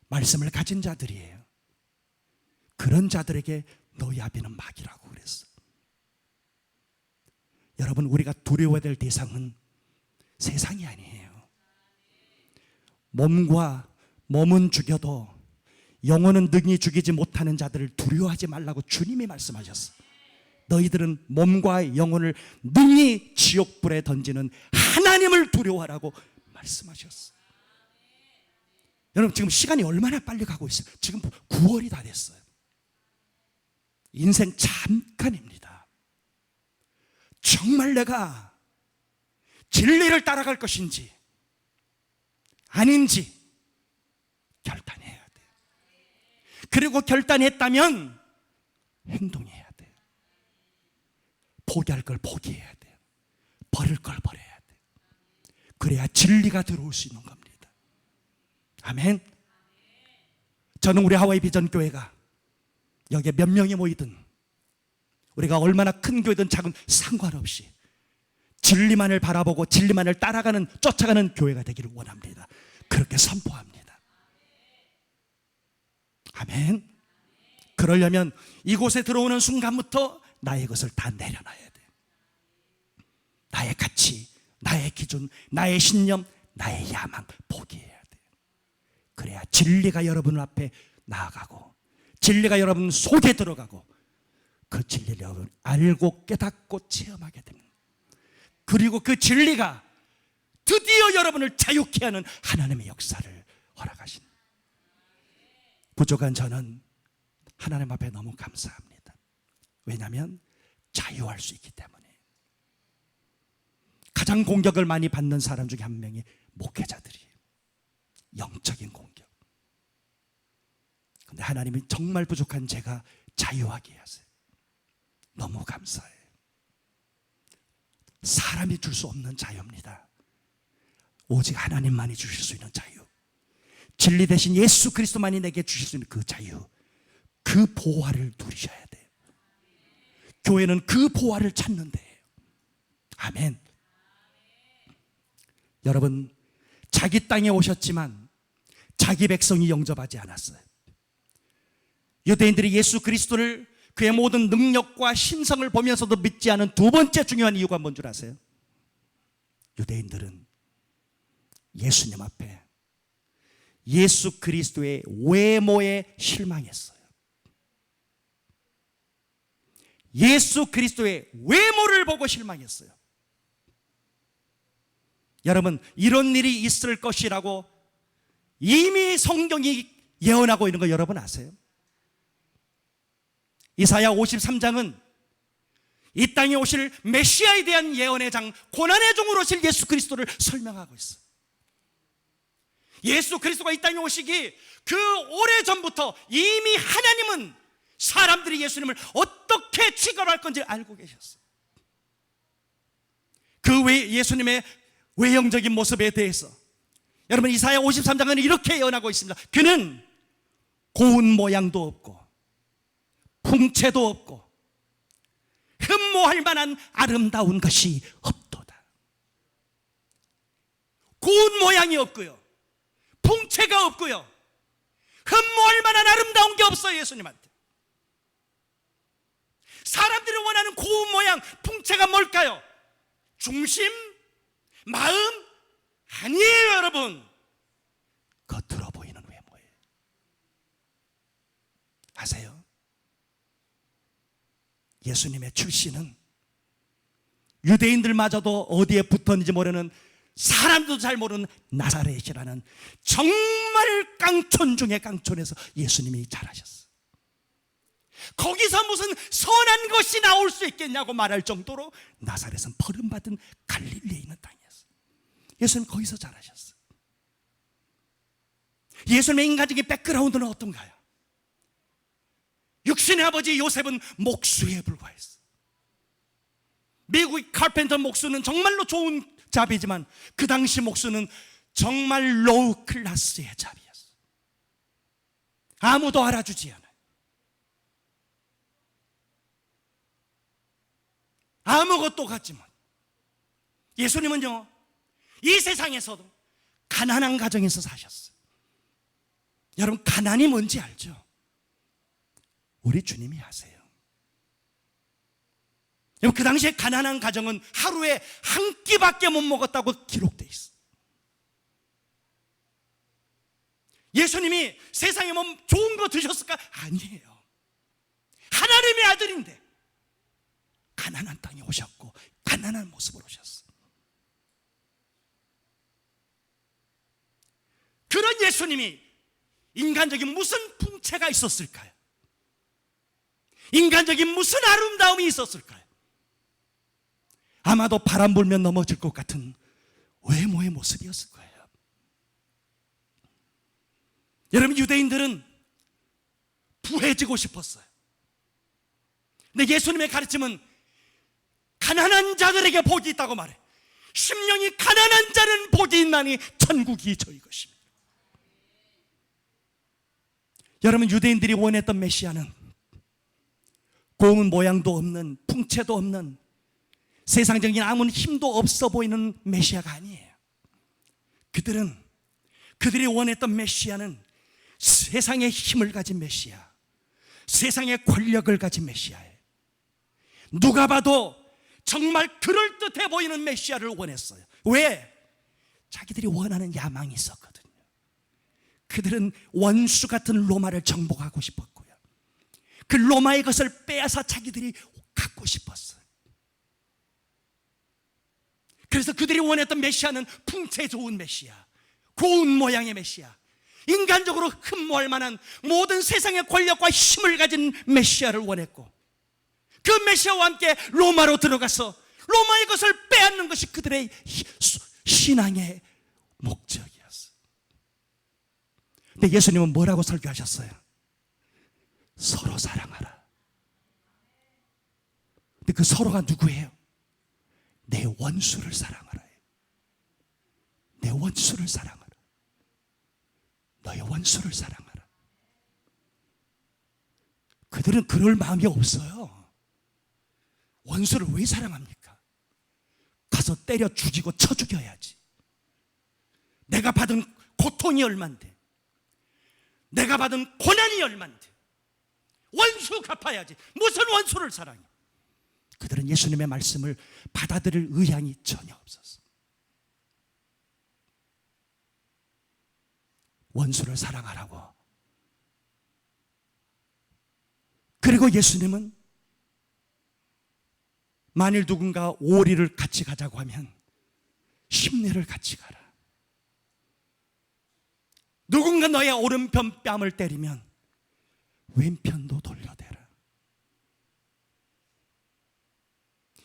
말씀을 가진 자들이에요. 그런 자들에게 너희 아비는 마귀라고 그랬어요. 여러분, 우리가 두려워야 될 대상은 세상이 아니에요. 몸은 죽여도 영혼은 능히 죽이지 못하는 자들을 두려워하지 말라고 주님이 말씀하셨어요. 너희들은 몸과 영혼을 능히 지옥불에 던지는 하나님을 두려워하라고 말씀하셨어요. 여러분, 지금 시간이 얼마나 빨리 가고 있어요. 지금 9월이 다 됐어요. 인생 잠깐입니다. 정말 내가 진리를 따라갈 것인지 아닌지 결단해야 돼요. 그리고 결단했다면 행동해야 돼요. 포기할 걸 포기해야 돼요. 버릴 걸 버려야 돼요. 그래야 진리가 들어올 수 있는 겁니다. 아멘. 저는 우리 하와이 비전 교회가 여기에 몇 명이 모이든, 우리가 얼마나 큰 교회든 작은 상관없이 진리만을 바라보고 진리만을 따라가는, 쫓아가는 교회가 되기를 원합니다. 그렇게 선포합니다. 아멘. 그러려면 이곳에 들어오는 순간부터 나의 것을 다 내려놔야 돼요. 나의 가치, 나의 기준, 나의 신념, 나의 야망 포기해야 돼요. 그래야 진리가 여러분 앞에 나아가고 진리가 여러분 속에 들어가고 그 진리를 여러분 알고 깨닫고 체험하게 됩니다. 그리고 그 진리가 드디어 여러분을 자유케 하는 하나님의 역사를 허락하신, 부족한 저는 하나님 앞에 너무 감사합니다. 왜냐하면 자유할 수 있기 때문에. 가장 공격을 많이 받는 사람 중에 한 명이 목회자들이에요. 영적인 공격. 근데 하나님이 정말 부족한 제가 자유하게 하세요. 너무 감사해요. 사람이 줄 수 없는 자유입니다. 오직 하나님만이 주실 수 있는 자유, 진리 대신 예수 그리스도만이 내게 주실 수 있는 그 자유, 그 보화를 누리셔야 돼요. 교회는 그 보화를 찾는 데예요. 아멘. 여러분, 자기 땅에 오셨지만 자기 백성이 영접하지 않았어요. 유대인들이 예수 그리스도를 그의 모든 능력과 신성을 보면서도 믿지 않은 두 번째 중요한 이유가 뭔 줄 아세요? 유대인들은 예수님 앞에 예수 그리스도의 외모에 실망했어요. 예수 그리스도의 외모를 보고 실망했어요. 여러분, 이런 일이 있을 것이라고 이미 성경이 예언하고 있는 거 여러분 아세요? 이사야 53장은 이 땅에 오실 메시아에 대한 예언의 장, 고난의 종으로 오실 예수 그리스도를 설명하고 있어요. 예수 그리스도가 이 땅에 오시기 그 오래전부터 이미 하나님은 사람들이 예수님을 어떻게 취급할 건지 알고 계셨어요. 그 예수님의 외형적인 모습에 대해서 여러분, 이사야 53장은 이렇게 예언하고 있습니다. 그는 고운 모양도 없고 풍채도 없고 흠모할 만한 아름다운 것이 없도다. 고운 모양이 없고요, 풍채가 없고요, 흠모할 만한 아름다운 게 없어요. 예수님한테 사람들이 원하는 고운 모양, 풍채가 뭘까요? 중심, 마음 아니에요, 여러분. 겉으로 보이는 외모예요. 아세요? 예수님의 출신은 유대인들마저도 어디에 붙었는지 모르는, 사람도 잘 모르는 나사렛이라는 정말 깡촌 중의 깡촌에서 예수님이 자라셨어요. 거기서 무슨 선한 것이 나올 수 있겠냐고 말할 정도로 나사렛은 버림받은 갈릴리에 있는 땅이었어요. 예수님 거기서 자라셨어요. 예수님의 인간적인 백그라운드는 어떤가요? 육신의 아버지 요셉은 목수에 불과했어요. 미국의 카펜터 목수는 정말로 좋은 잡이지만 그 당시 목수는 정말 로우 클래스의 잡이었어요. 아무도 알아주지 않아요. 아무것도 갖지 못. 예수님은요, 이 세상에서도 가난한 가정에서 사셨어요. 여러분, 가난이 뭔지 알죠? 우리 주님이 아세요. 그 당시에 가난한 가정은 하루에 한 끼밖에 못 먹었다고 기록되어 있어요. 예수님이 세상에 뭐 좋은 거 드셨을까? 아니에요. 하나님의 아들인데 가난한 땅에 오셨고 가난한 모습으로 오셨어요. 그런 예수님이 인간적인 무슨 풍채가 있었을까요? 인간적인 무슨 아름다움이 있었을까요? 아마도 바람 불면 넘어질 것 같은 외모의 모습이었을 거예요. 여러분, 유대인들은 부해지고 싶었어요. 근데 예수님의 가르침은 가난한 자들에게 복이 있다고 말해. 심령이 가난한 자는 복이 있나니 천국이 저희 것입니다. 여러분, 유대인들이 원했던 메시아는 고운 모양도 없는, 풍채도 없는, 세상적인 아무 힘도 없어 보이는 메시아가 아니에요. 그들이 원했던 메시아는 세상의 힘을 가진 메시아, 세상의 권력을 가진 메시아예요. 누가 봐도 정말 그럴듯해 보이는 메시아를 원했어요. 왜? 자기들이 원하는 야망이 있었거든요. 그들은 원수 같은 로마를 정복하고 싶었고요, 그 로마의 것을 빼앗아 자기들이 갖고 싶었어요. 그래서 그들이 원했던 메시아는 풍채 좋은 메시아, 고운 모양의 메시아, 인간적으로 흠모할 만한 모든 세상의 권력과 힘을 가진 메시아를 원했고, 그 메시아와 함께 로마로 들어가서 로마의 것을 빼앗는 것이 그들의 신앙의 목적이었어요. 근데 예수님은 뭐라고 설교하셨어요? 서로 사랑하라. 근데 그 서로가 누구예요? 내 원수를 사랑하라. 내 원수를 사랑하라. 너의 원수를 사랑하라. 그들은 그럴 마음이 없어요. 원수를 왜 사랑합니까? 가서 때려 죽이고 쳐 죽여야지. 내가 받은 고통이 얼만데, 내가 받은 고난이 얼만데, 원수 갚아야지. 무슨 원수를 사랑해? 그들은 예수님의 말씀을 받아들일 의향이 전혀 없었어. 원수를 사랑하라고. 그리고 예수님은 만일 누군가 오리를 같이 가자고 하면 십리를 같이 가라. 누군가 너의 오른편 뺨을 때리면 왼편도 돌려대라.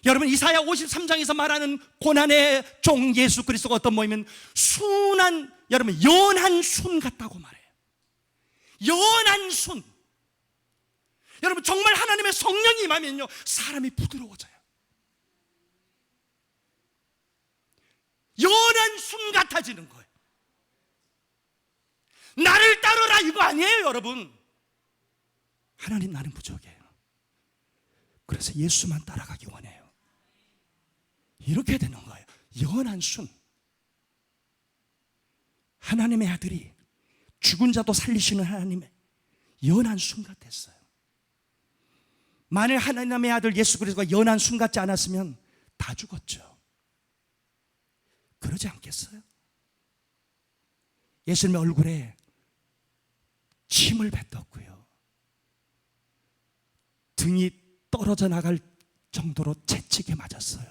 여러분, 이사야 53장에서 말하는 고난의 종 예수 그리스도가 어떤 모임은 순한, 여러분, 연한 순 같다고 말해요. 연한 순. 여러분, 정말 하나님의 성령이 임하면요, 사람이 부드러워져요. 연한 순 같아지는 거예요. 나를 따르라 이거 아니에요, 여러분. 하나님, 나는 부족해요. 그래서 예수만 따라가기 원해요. 이렇게 되는 거예요. 연한 순. 하나님의 아들이 죽은 자도 살리시는 하나님의 연한 순 같았어요. 만일 하나님의 아들 예수 그리스도가 연한 순 같지 않았으면 다 죽었죠. 그러지 않겠어요? 예수님의 얼굴에 침을 뱉었고요. 등이 떨어져 나갈 정도로 채찍에 맞았어요.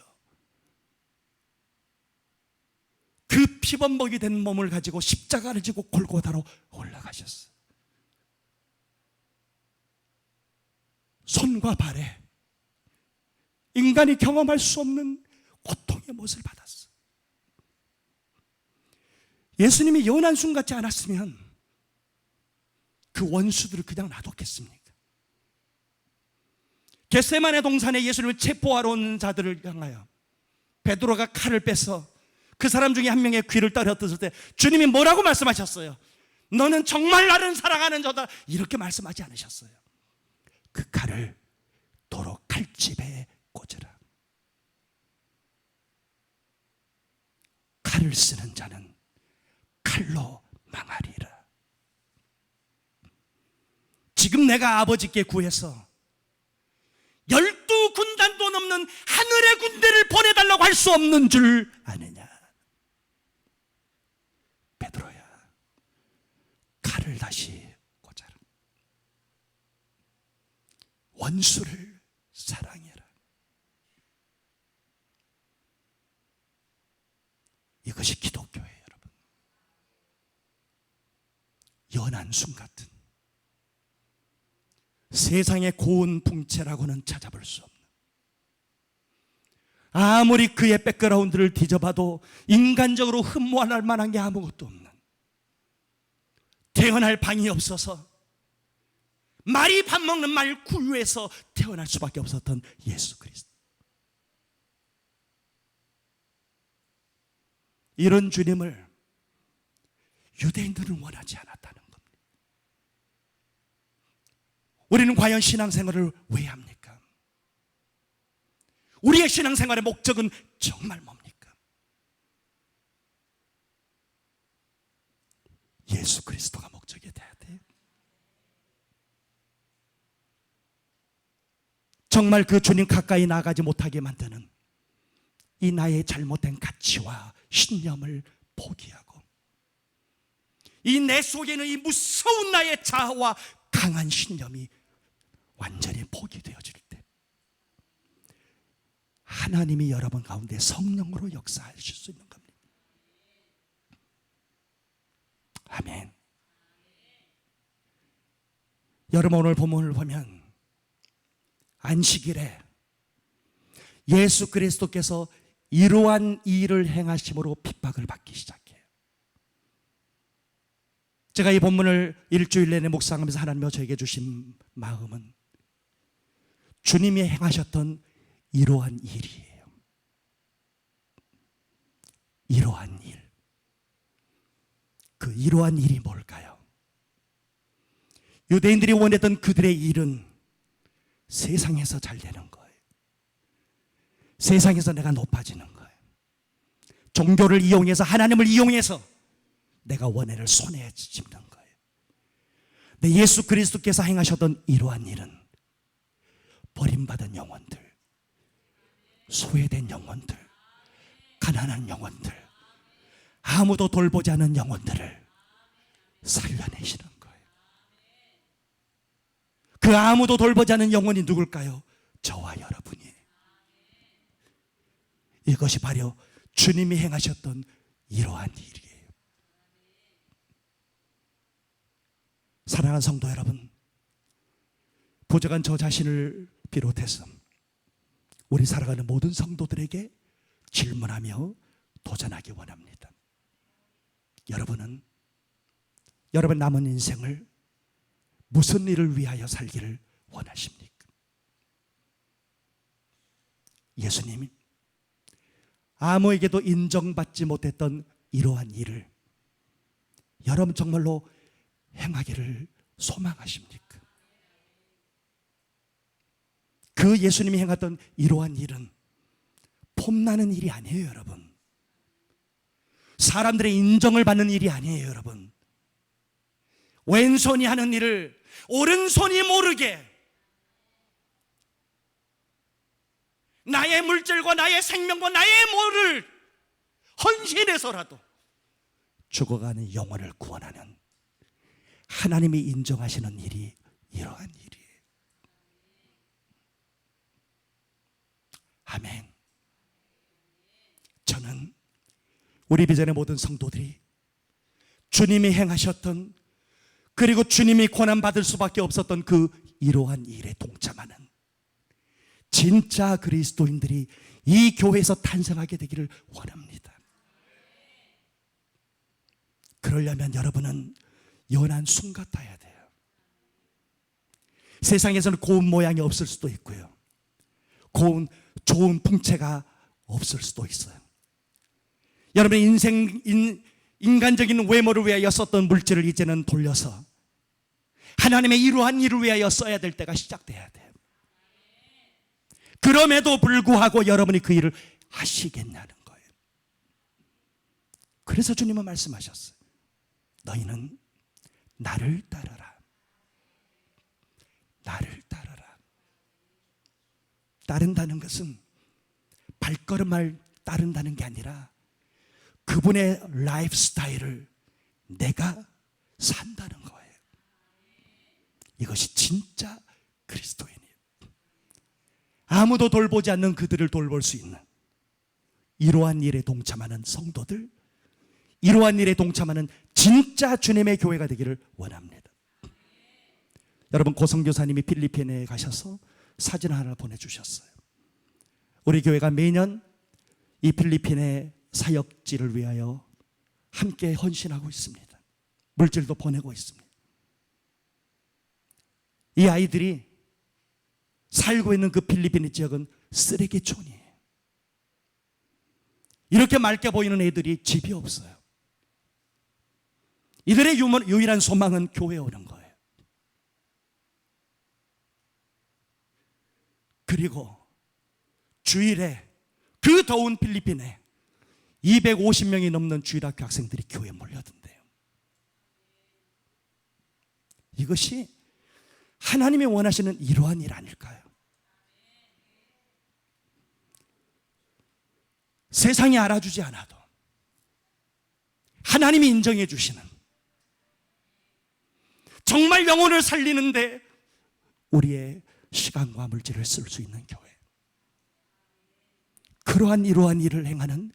그 피범벅이 된 몸을 가지고 십자가를 지고 골고다로 올라가셨어요. 손과 발에 인간이 경험할 수 없는 고통의 못을 받았어요. 예수님이 연한 순 같지 않았으면 그 원수들을 그냥 놔뒀겠습니까? 겟세마네 동산에 예수님을 체포하러 온 자들을 향하여 베드로가 칼을 빼서 그 사람 중에 한 명의 귀를 떨어뜨렸을 때 주님이 뭐라고 말씀하셨어요? 너는 정말 나를 사랑하는 자다, 이렇게 말씀하지 않으셨어요. 그 칼을 도로 칼집에 꽂으라. 칼을 쓰는 자는 칼로 망하리라. 지금 내가 아버지께 구해서 12군단도 넘는 하늘의 군대를 보내달라고 할 수 없는 줄 아느냐? 베드로야, 칼을 다시 꽂아라. 원수를 사랑해라. 이것이 기독교예요, 여러분. 연한 순 같은 세상의 고운 풍채라고는 찾아볼 수 없는, 아무리 그의 백그라운드를 뒤져봐도 인간적으로 흠모할 만한 게 아무것도 없는, 태어날 방이 없어서 말이 밥 먹는 말 구유에서 태어날 수밖에 없었던 예수 그리스도. 이런 주님을 유대인들은 원하지 않았다는 겁니다. 우리는 과연 신앙생활을 왜 합니까? 우리의 신앙생활의 목적은 정말 뭡니까? 예수 그리스도가 목적이 돼야 돼요. 정말 그 주님 가까이 나가지 못하게 만드는 이 나의 잘못된 가치와 신념을 포기하고, 이 내 속에는 이 무서운 나의 자아와 강한 신념이 완전히 포기되어질 때 하나님이 여러분 가운데 성령으로 역사하실 수 있는 겁니다. 아멘. 여러분, 오늘 본문을 보면 안식일에 예수 그리스도께서 이러한 일을 행하심으로 핍박을 받기 시작해요. 제가 이 본문을 일주일 내내 묵상하면서 하나님이 저에게 주신 마음은 주님이 행하셨던 이러한 일이에요. 이러한 일. 그 이러한 일이 뭘까요? 유대인들이 원했던 그들의 일은 세상에서 잘 되는 거예요. 세상에서 내가 높아지는 거예요. 종교를 이용해서, 하나님을 이용해서 내가 원해를 손에 짚는 거예요. 근데 예수 그리스도께서 행하셨던 이러한 일은 버림받은 영혼들, 소외된 영혼들, 가난한 영혼들, 아무도 돌보지 않은 영혼들을 살려내시는 거예요. 그 아무도 돌보지 않은 영혼이 누굴까요? 저와 여러분이. 이것이 바로 주님이 행하셨던 이러한 일이에요. 사랑하는 성도 여러분, 부족한 저 자신을 비롯해서 우리 살아가는 모든 성도들에게 질문하며 도전하기 원합니다. 여러분은 여러분 남은 인생을 무슨 일을 위하여 살기를 원하십니까? 예수님이 아무에게도 인정받지 못했던 이러한 일을 여러분 정말로 행하기를 소망하십니까? 그 예수님이 행하던 이러한 일은 폼나는 일이 아니에요, 여러분. 사람들의 인정을 받는 일이 아니에요, 여러분. 왼손이 하는 일을 오른손이 모르게 나의 물질과 나의 생명과 나의 뭐를 헌신해서라도 죽어가는 영혼을 구원하는 하나님이 인정하시는 일이 이러한 일이에요. 아멘. 저는 우리 비전의 모든 성도들이 주님이 행하셨던, 그리고 주님이 고난받을 수밖에 없었던 그 이러한 일에 동참하는 진짜 그리스도인들이 이 교회에서 탄생하게 되기를 원합니다. 그러려면 여러분은 연한 숭 같아야 돼요. 세상에서는 고운 모양이 없을 수도 있고요, 좋은 풍채가 없을 수도 있어요. 여러분의 인간적인 외모를 위하여 썼던 물질을 이제는 돌려서 하나님의 이러한 일을 위하여 써야 될 때가 시작돼야 돼요. 그럼에도 불구하고 여러분이 그 일을 하시겠냐는 거예요. 그래서 주님은 말씀하셨어요. 너희는 나를 따르라. 나를 따르라. 따른다는 것은 발걸음을 따른다는 게 아니라 그분의 라이프 스타일을 내가 산다는 거예요. 이것이 진짜 그리스도인이에요. 아무도 돌보지 않는 그들을 돌볼 수 있는 이러한 일에 동참하는 성도들, 이러한 일에 동참하는 진짜 주님의 교회가 되기를 원합니다. 여러분, 고성교사님이 필리핀에 가셔서 사진 하나 보내주셨어요. 우리 교회가 매년 이 필리핀의 사역지를 위하여 함께 헌신하고 있습니다. 물질도 보내고 있습니다. 이 아이들이 살고 있는 그 필리핀의 지역은 쓰레기촌이에요. 이렇게 맑게 보이는 애들이 집이 없어요. 이들의 유일한 소망은 교회에 오는 거예요. 그리고 주일에 그 더운 필리핀에 250명이 넘는 주일학교 학생들이 교회에 몰려든대요. 이것이 하나님이 원하시는 이러한 일 아닐까요? 세상이 알아주지 않아도 하나님이 인정해 주시는, 정말 영혼을 살리는데 우리의 시간과 물질을 쓸 수 있는 교회, 그러한 이러한 일을 행하는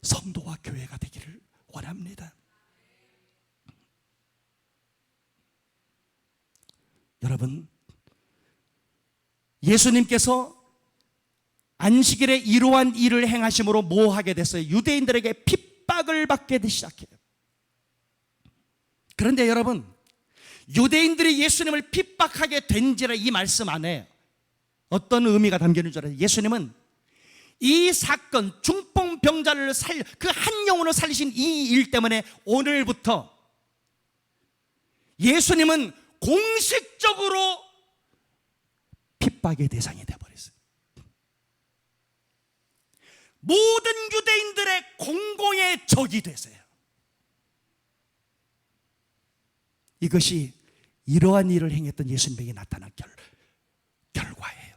성도와 교회가 되기를 원합니다. 여러분, 예수님께서 안식일에 이러한 일을 행하심으로 뭐 하게 됐어요? 유대인들에게 핍박을 받게 시작해요. 그런데 여러분, 유대인들이 예수님을 핍박하게 된지라 이 말씀 안에 어떤 의미가 담겨 있는 줄 알아요? 예수님은 이 사건, 중풍병자를 그 한 영혼을 살리신 이 일 때문에 오늘부터 예수님은 공식적으로 핍박의 대상이 되어버렸어요. 모든 유대인들의 공공의 적이 되세요. 이것이 이러한 일을 행했던 예수님에게 나타난 결과예요.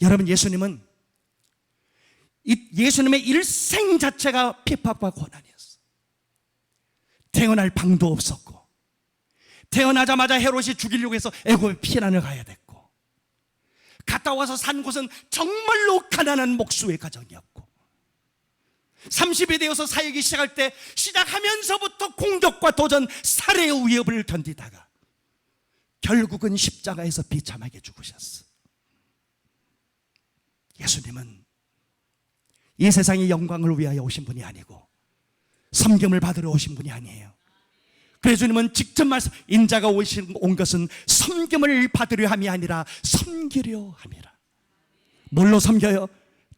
여러분, 예수님의 일생 자체가 핍박과 고난이었어요. 태어날 방도 없었고, 태어나자마자 헤롯이 죽이려고 해서 애굽에 피난을 가야 됐고, 갔다 와서 산 곳은 정말로 가난한 목수의 가정이었고, 30이 되어서 사역이 시작할 때 시작하면서부터 공격과 도전, 살해의 위협을 견디다가 결국은 십자가에서 비참하게 죽으셨어. 예수님은 이 세상의 영광을 위하여 오신 분이 아니고 섬김을 받으러 오신 분이 아니에요. 그래서 주님은 직접 말씀, 인자가 온 것은 섬김을 받으려 함이 아니라 섬기려 함이라. 뭘로 섬겨요?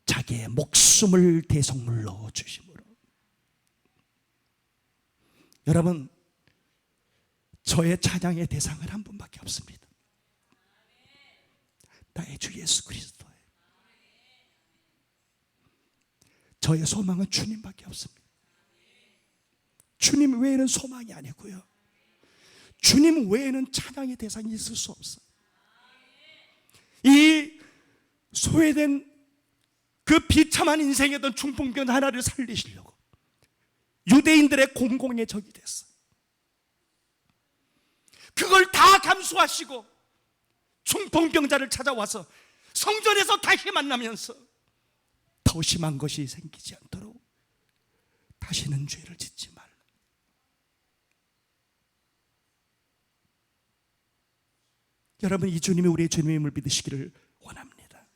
자기의 목숨을 대속물로 주심으로. 여러분, 저의 찬양의 대상은 한 분밖에 없습니다. 나의 주 예수 그리스도예요. 저의 소망은 주님밖에 없습니다. 주님 외에는 소망이 아니고요, 주님 외에는 찬양의 대상이 있을 수 없어요. 이 소외된 그 비참한 인생이던 중풍병 하나를 살리시려고 유대인들의 공공의 적이 됐어요. 그걸 다 감수하시고 중풍병자를 찾아와서 성전에서 다시 만나면서 더 심한 것이 생기지 않도록 다시는 죄를 짓지 말라. 여러분, 이 주님이 우리의 주님임을 믿으시기를 원합니다.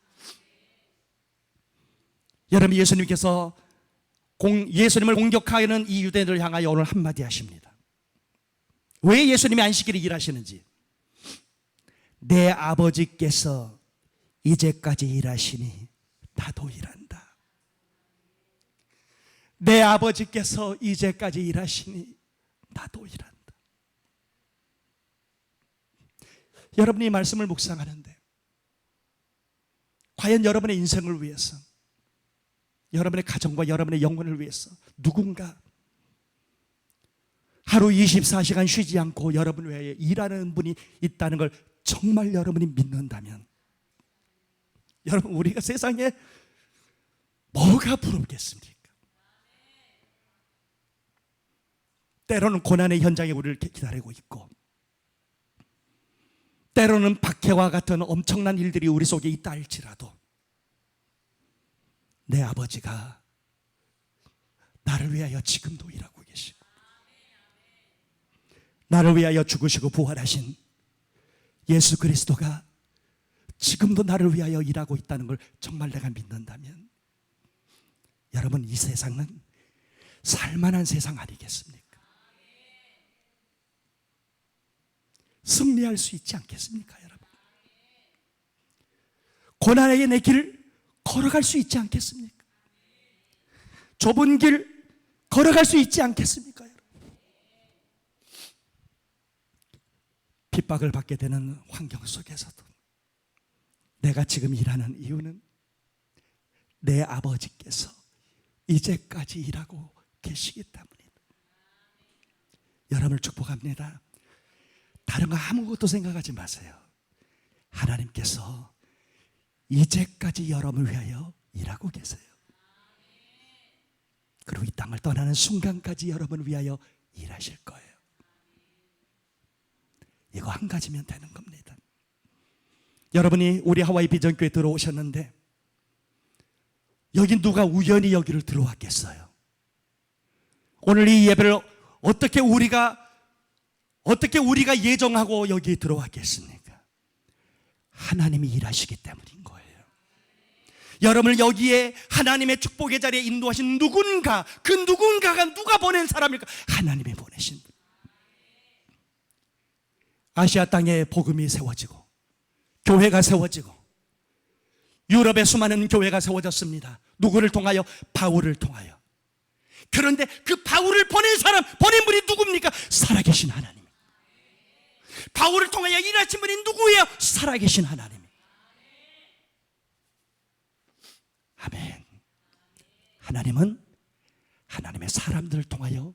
여러분, 예수님께서 예수님을 공격하는 이 유대인들을 향하여 오늘 한마디 하십니다. 왜 예수님이 안식일에 일하시는지. 내 아버지께서 이제까지 일하시니 나도 일한다. 내 아버지께서 이제까지 일하시니 나도 일한다. 여러분이 이 말씀을 묵상하는데 과연 여러분의 인생을 위해서, 여러분의 가정과 여러분의 영혼을 위해서 누군가 하루 24시간 쉬지 않고 여러분 외에 일하는 분이 있다는 걸 정말 여러분이 믿는다면, 여러분, 우리가 세상에 뭐가 부럽겠습니까? 때로는 고난의 현장에 우리를 기다리고 있고, 때로는 박해와 같은 엄청난 일들이 우리 속에 있다 할지라도 내 아버지가 나를 위하여 지금도 일하고 계시고, 나를 위하여 죽으시고 부활하신 예수 그리스도가 지금도 나를 위하여 일하고 있다는 걸 정말 내가 믿는다면, 여러분, 이 세상은 살만한 세상 아니겠습니까? 승리할 수 있지 않겠습니까, 여러분? 고난의 내 길을 걸어갈 수 있지 않겠습니까? 좁은 길 걸어갈 수 있지 않겠습니까, 여러분? 핍박을 받게 되는 환경 속에서도 내가 지금 일하는 이유는 내 아버지께서 이제까지 일하고 계시기 때문이다. 여러분을 축복합니다. 다른 거 아무것도 생각하지 마세요. 하나님께서 이제까지 여러분을 위하여 일하고 계세요. 그리고 이 땅을 떠나는 순간까지 여러분을 위하여 일하실 거예요. 이거 한 가지면 되는 겁니다. 여러분이 우리 하와이 비전교회 들어오셨는데 여기 누가 우연히 여기를 들어왔겠어요? 오늘 이 예배를 어떻게 우리가 예정하고 여기 들어왔겠습니까? 하나님이 일하시기 때문인 거예요. 여러분을 여기에 하나님의 축복의 자리에 인도하신 누군가, 그 누군가가 누가 보낸 사람일까? 하나님이 보내신 분. 아시아 땅에 복음이 세워지고 교회가 세워지고 유럽의 수많은 교회가 세워졌습니다. 누구를 통하여? 바울을 통하여. 그런데 그 바울을 보낸 분이 누굽니까? 살아계신 하나님. 바울을 통하여 일하신 분이 누구예요? 살아계신 하나님. 아멘. 하나님은 하나님의 사람들을 통하여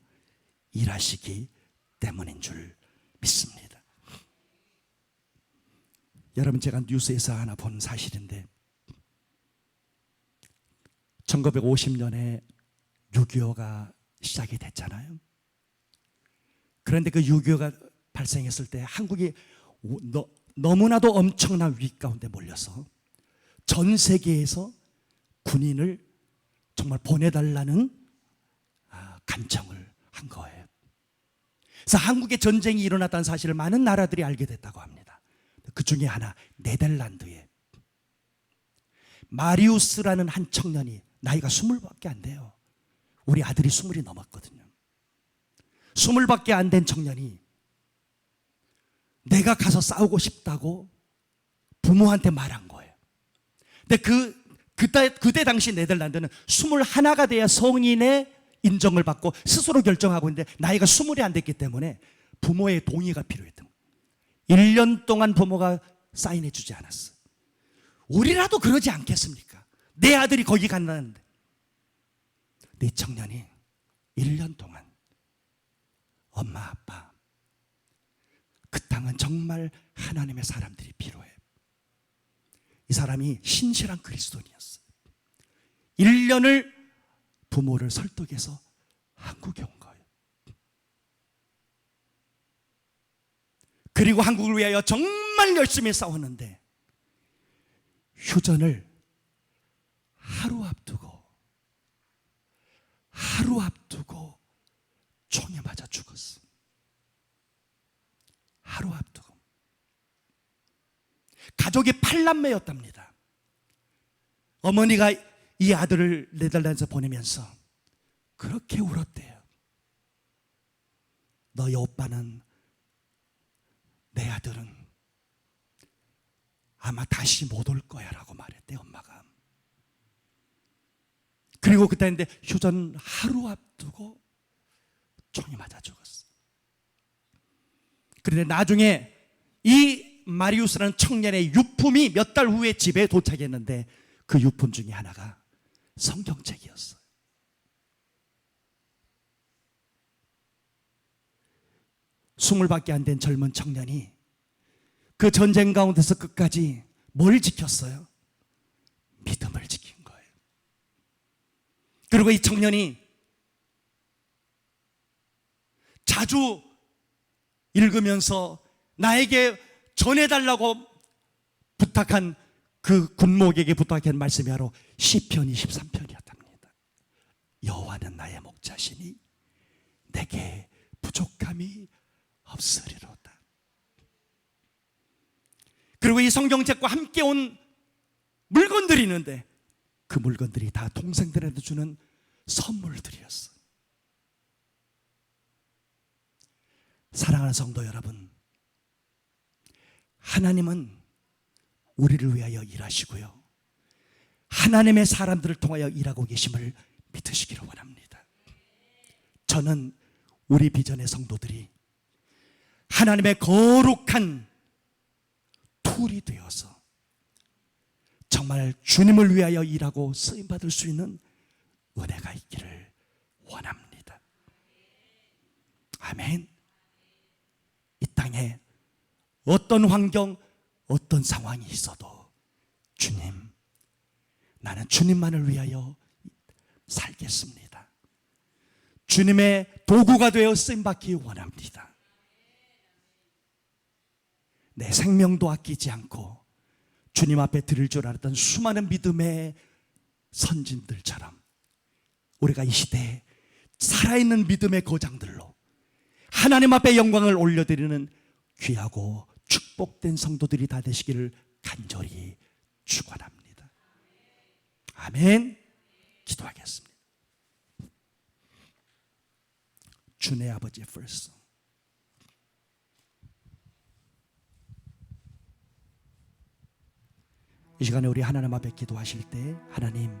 일하시기 때문인 줄 믿습니다. 여러분, 제가 뉴스에서 하나 본 사실인데 1950년에 6.25가 시작이 됐잖아요. 그런데 그 6.25가 발생했을 때 한국이 너무나도 엄청난 위기 가운데 몰려서 전 세계에서 군인을 정말 보내달라는 간청을 한 거예요. 그래서 한국에 전쟁이 일어났다는 사실을 많은 나라들이 알게 됐다고 합니다. 그 중에 하나, 네덜란드에 마리우스라는 한 청년이 나이가 20밖에 안 돼요. 우리 아들이 20이 넘었거든요. 20밖에 안 된 청년이 내가 가서 싸우고 싶다고 부모한테 말한 거예요. 근데 그때 당시 네덜란드는 21가 돼야 성인의 인정을 받고 스스로 결정하고 있는데 나이가 20이 안 됐기 때문에 부모의 동의가 필요했던 거예요. 1년 동안 부모가 사인해 주지 않았어요. 우리라도 그러지 않겠습니까? 내 아들이 거기 간다는데. 네 청년이 1년 동안 엄마 아빠, 그 땅은 정말 하나님의 사람들이 필요해. 이 사람이 신실한 그리스도인이었어요. 1년을 부모를 설득해서 한국에 온 거예요. 그리고 한국을 위하여 정말 열심히 싸웠는데 휴전을 하루 앞두고 총에 맞아 죽었어. 하루 앞두고. 가족이 8남매였답니다. 어머니가 이 아들을 네덜란드에서 보내면서 그렇게 울었대요. 너희 오빠는, 내 아들은 아마 다시 못 올 거야 라고 말했대, 엄마가. 그리고 그때인데 휴전 하루 앞두고 총이 맞아 죽었어. 그런데 나중에 이 마리우스라는 청년의 유품이 몇 달 후에 집에 도착했는데 그 유품 중에 하나가 성경책이었어요. 스물밖에 안 된 젊은 청년이 그 전쟁 가운데서 끝까지 뭘 지켰어요? 믿음을 지킨 거예요. 그리고 이 청년이 자주 읽으면서 나에게 전해달라고 부탁한 그 군목에게 부탁한 말씀이 바로 시편 23편이었답니다. 여호와는 나의 목자시니 내게 부족함이 없으리로다. 그리고 이 성경책과 함께 온 물건들이 있는데 그 물건들이 다 동생들한테 주는 선물들이었어. 사랑하는 성도 여러분, 하나님은 우리를 위하여 일하시고요, 하나님의 사람들을 통하여 일하고 계심을 믿으시기를 원합니다. 저는 우리 비전의 성도들이 하나님의 거룩한 툴이 되어서 정말 주님을 위하여 일하고 쓰임받을 수 있는 은혜가 있기를 원합니다. 아멘. 이 땅에 어떤 환경, 어떤 상황이 있어도 주님, 나는 주님만을 위하여 살겠습니다. 주님의 도구가 되어 쓰임받기 원합니다. 내 생명도 아끼지 않고 주님 앞에 드릴 줄 알았던 수많은 믿음의 선진들처럼 우리가 이 시대에 살아있는 믿음의 거장들로 하나님 앞에 영광을 올려드리는 귀하고 축복된 성도들이 다 되시기를 간절히 축원합니다. 아멘. 기도하겠습니다. 주의 아버지 first. 이 시간에 우리 하나님 앞에 기도하실 때 하나님,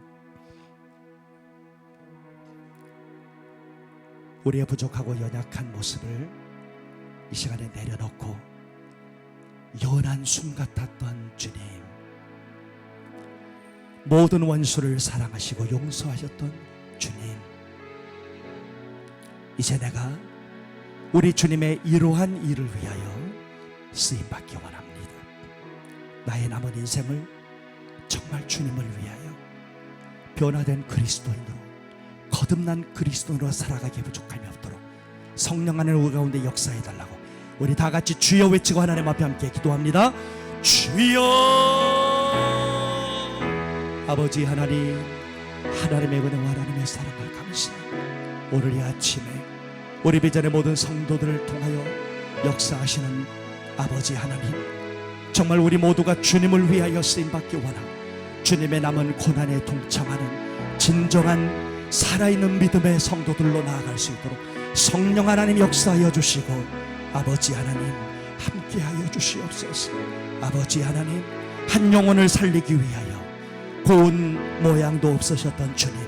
우리의 부족하고 연약한 모습을 이 시간에 내려놓고 연한 숨 같았던 주님, 모든 원수를 사랑하시고 용서하셨던 주님, 이제 내가 우리 주님의 이러한 일을 위하여 쓰임받기 원합니다. 나의 남은 인생을 정말 주님을 위하여 변화된 그리스도인으로, 거듭난 그리스도인으로 살아가기에 부족함이 없도록 성령 안에 우리 가운데 역사해달라고 우리 다 같이 주여 외치고 하나님 앞에 함께 기도합니다. 주여. 아버지 하나님, 하나님의 은혜와 하나님의 사랑을 감사합니다. 오늘 이 아침에 우리 비전의 모든 성도들을 통하여 역사하시는 아버지 하나님, 정말 우리 모두가 주님을 위하여 쓰임받기 원하고 주님의 남은 고난에 동참하는 진정한 살아있는 믿음의 성도들로 나아갈 수 있도록 성령 하나님 역사하여 주시고, 아버지 하나님 함께하여 주시옵소서. 아버지 하나님, 한 영혼을 살리기 위하여 고운 모양도 없으셨던 주님,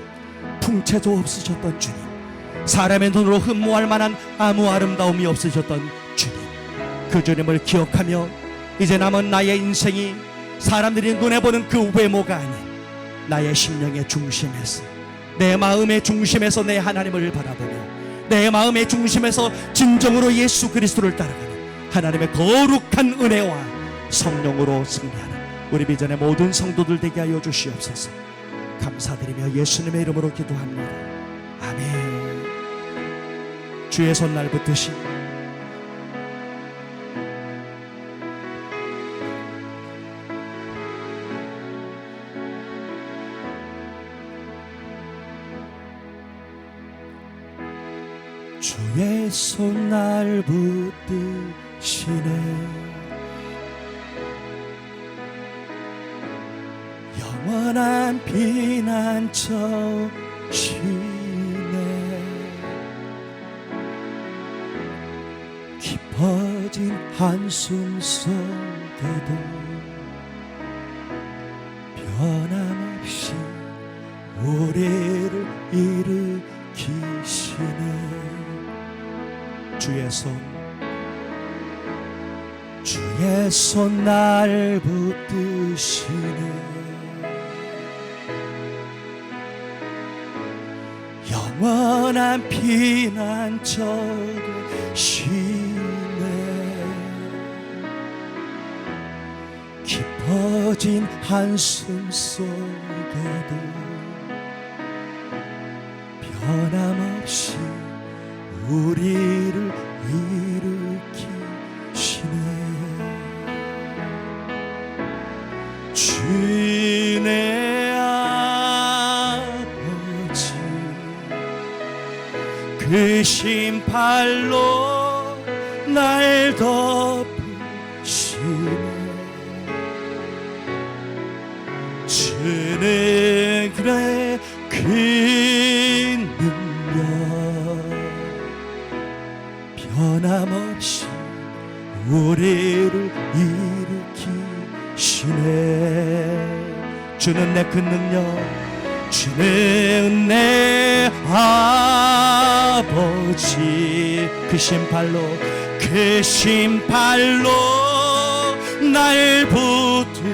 풍채도 없으셨던 주님, 사람의 눈으로 흠모할 만한 아무 아름다움이 없으셨던 주님, 그 주님을 기억하며 이제 남은 나의 인생이 사람들이 눈에 보는 그 외모가 아닌 나의 심령의 중심에서, 내 마음의 중심에서 내 하나님을 바라보며 내 마음의 중심에서 진정으로 예수 그리스도를 따라가는 하나님의 거룩한 은혜와 성령으로 승리하는 우리 비전의 모든 성도들 되게 하여 주시옵소서. 감사드리며 예수님의 이름으로 기도합니다. 아멘. 주의 손 날 붙드시 주의 손 날 붙드시네. 영원한 피난처시네. 깊어진 한숨 속에도 변함없이 우리를 일으키시네. 주의 손 날 붙드시네. 영원한 피난처시네. 깊어진 한숨 속에도 변함없이 우리를 일으키시네. 주의 아버지 그 신발로 날 덮으시네. 주는 그의 큰 능력 변함없이 우리를 일으키시네. 주는 내 큰 능력, 주는 내 아버지 그 신발로 날 붙드시네.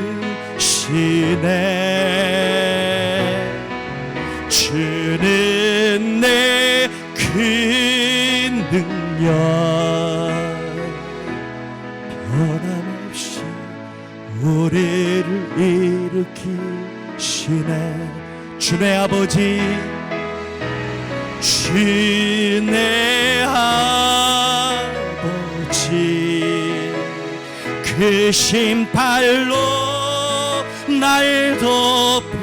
주는 내 큰 능력 변함없이 우리를 일으키시네. 주의 아버지, 주의 아버지 그 신발로 날 덮으시네.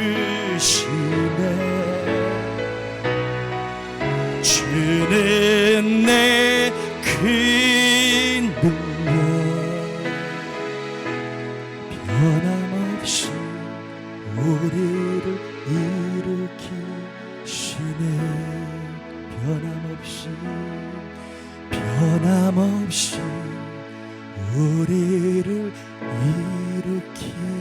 주는 내 큰 능력 변함없이 우리를 일으키시네. 변함없이 우리를 일으키시네.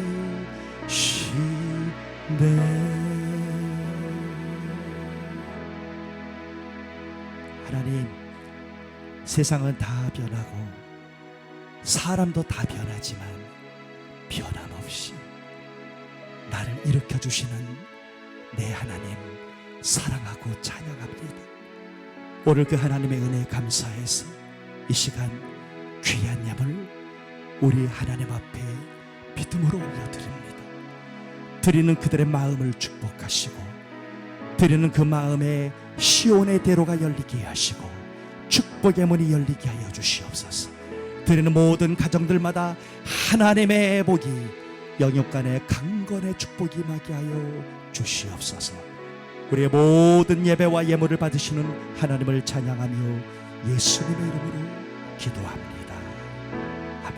하나님, 세상은 다 변하고 사람도 다 변하지만 변함없이 나를 일으켜주시는 내 하나님 사랑하고 찬양합니다. 오늘 그 하나님의 은혜에 감사해서 이 시간 귀한 예물 우리 하나님 앞에 믿음으로 올려드립니다. 드리는 그들의 마음을 축복하시고, 드리는 그 마음에 시온의 대로가 열리게 하시고 축복의 문이 열리게 하여 주시옵소서. 드리는 모든 가정들마다 하나님의 복이, 영육간의 강건의 축복이 임하게 하여 주시옵소서. 우리의 모든 예배와 예물을 받으시는 하나님을 찬양하며 예수님의 이름으로 기도합니다. 아멘.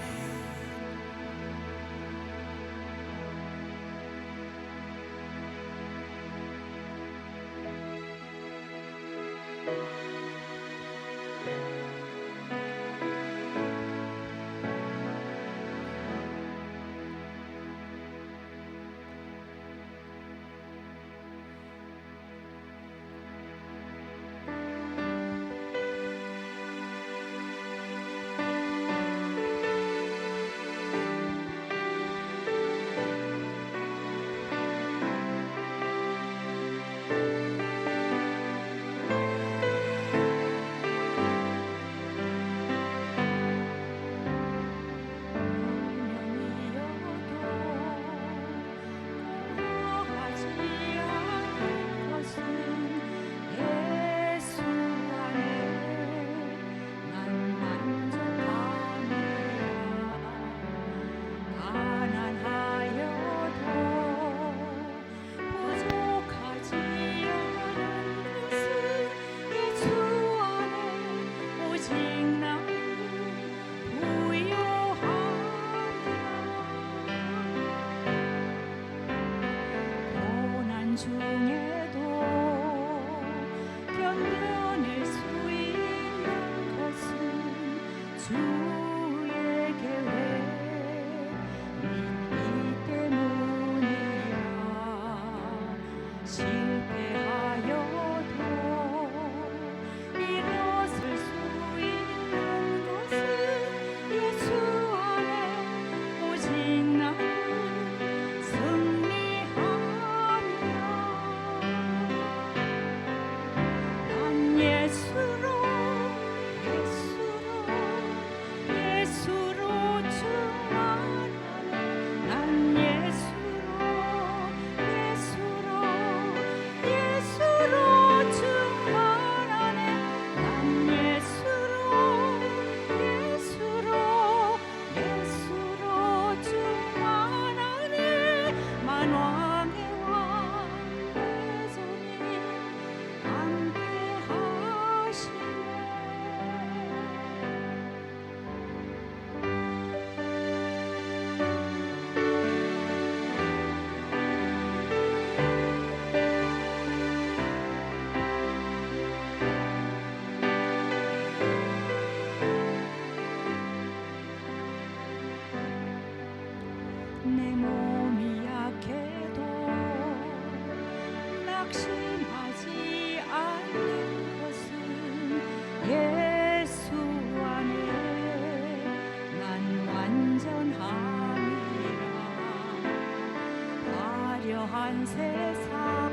온 세상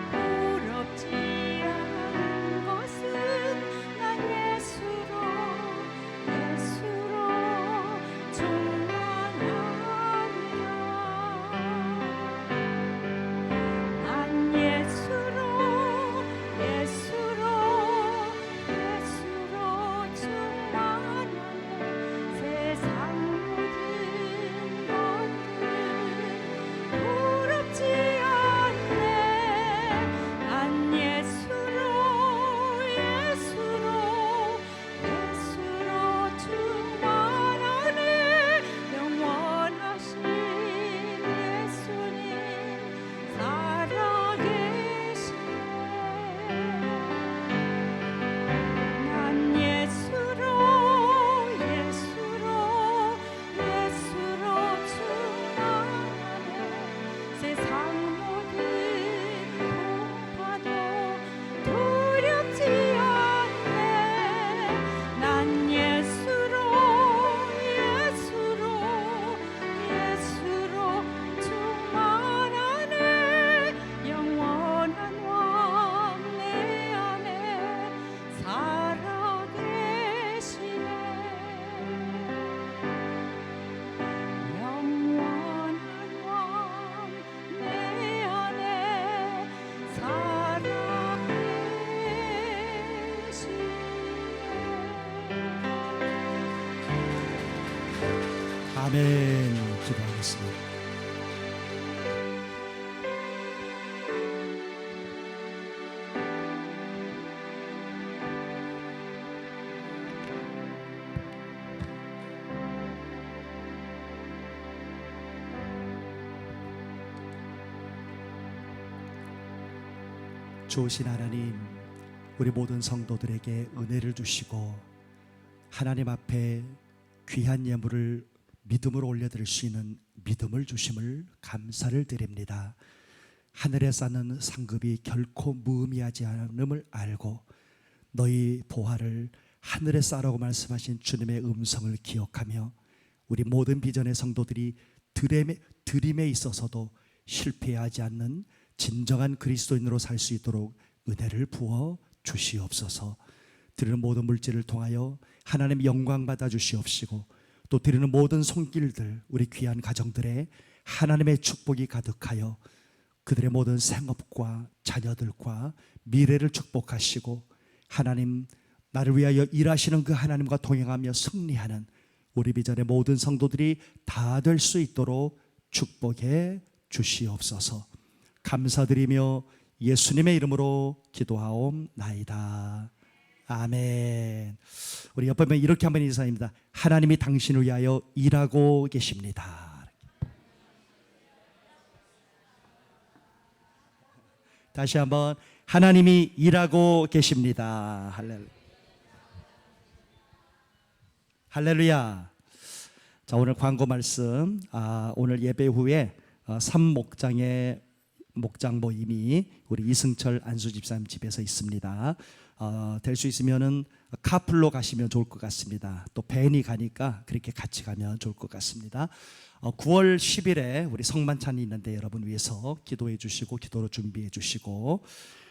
부럽지 않은 것은 난 예수로 충만하리라. 난 예수로 충만하네. 세상 모든 것들은 부럽지 않네. 난 예수로 충만하네. 영원하신 예수님 살아계시네. 난 예수로 충만하네. 세상 모든 풍파도 두렵지 않네. 난 예수로 충만하네. 영원한 왕 내 안에 살아계시네. 영원한 왕 내 안에 살아계시네. 아멘. 기도하겠습니다. 좋으신 하나님, 우리 모든 성도들에게 은혜를 주시고 하나님 앞에 귀한 예물을 믿음으로 올려드릴 수 있는 믿음을 주심을 감사를 드립니다. 하늘에 쌓는 상급이 결코 무의미하지 않음을 알고 너희 보화를 하늘에 쌓으라고 말씀하신 주님의 음성을 기억하며 우리 모든 비전의 성도들이 드림에 있어서도 실패하지 않는 진정한 그리스도인으로 살 수 있도록 은혜를 부어 주시옵소서. 드리는 모든 물질을 통하여 하나님 영광 받아 주시옵시고 또 드리는 모든 손길들 우리 귀한 가정들의 하나님의 축복이 가득하여 그들의 모든 생업과 자녀들과 미래를 축복하시고 하나님 나를 위하여 일하시는 그 하나님과 동행하며 승리하는 우리 비전의 모든 성도들이 다 될 수 있도록 축복해 주시옵소서. 감사드리며 예수님의 이름으로 기도하옵나이다. 아멘. 우리 옆에 보면 이렇게 한번 인사합니다. 하나님이 당신을 위하여 일하고 계십니다. 다시 한번 하나님이 일하고 계십니다. 할렐루야. 자, 오늘 광고 말씀. 오늘 예배 후에 3목장의 목장 모임이 우리 이승철 안수 집사님 집에서 있습니다. 될 수 있으면은 카풀로 가시면 좋을 것 같습니다. 또 밴이 가니까 그렇게 같이 가면 좋을 것 같습니다. 9월 10일에 우리 성만찬이 있는데 여러분 위해서 기도해 주시고 기도로 준비해 주시고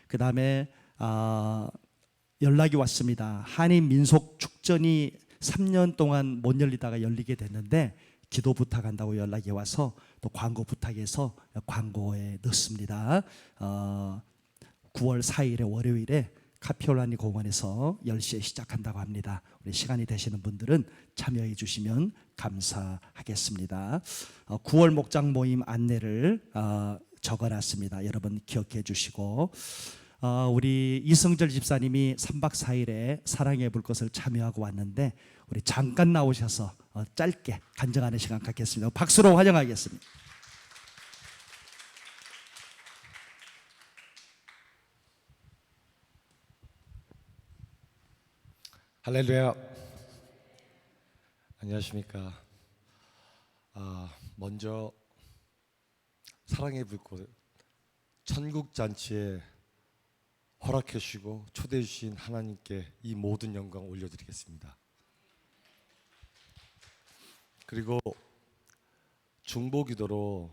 그 다음에 연락이 왔습니다. 한인 민속 축전이 3년 동안 못 열리다가 열리게 됐는데 기도 부탁한다고 연락이 와서 또 광고 부탁해서 광고에 넣습니다. 9월 4일에 월요일에 카피올라니 공원에서 10시에 시작한다고 합니다. 우리 시간이 되시는 분들은 참여해 주시면 감사하겠습니다. 9월 목장 모임 안내를 적어놨습니다. 여러분 기억해 주시고 우리 이승철 집사님이 3박 4일에 사랑의 불꽃을 참여하고 왔는데 우리 잠깐 나오셔서 짧게 간증하는 시간 갖겠습니다. 박수로 환영하겠습니다. 할렐루야. 안녕하십니까. 먼저 사랑의 불꽃 천국 잔치에 허락해 주시고 초대해 주신 하나님께 이 모든 영광 올려드리겠습니다. 그리고 중보기도로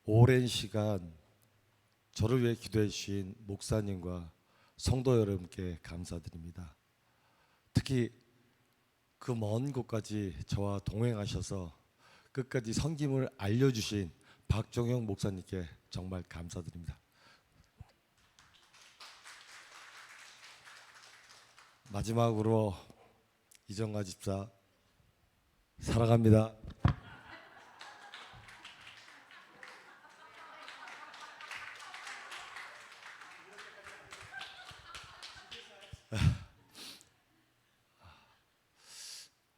오랜 시간 저를 위해 기도해 주신 목사님과 성도 여러분께 감사드립니다. 특히 그 먼 곳까지 저와 동행하셔서 끝까지 섬김을 알려주신 박종영 목사님께 정말 감사드립니다. 마지막으로 이정가 집사 사랑합니다.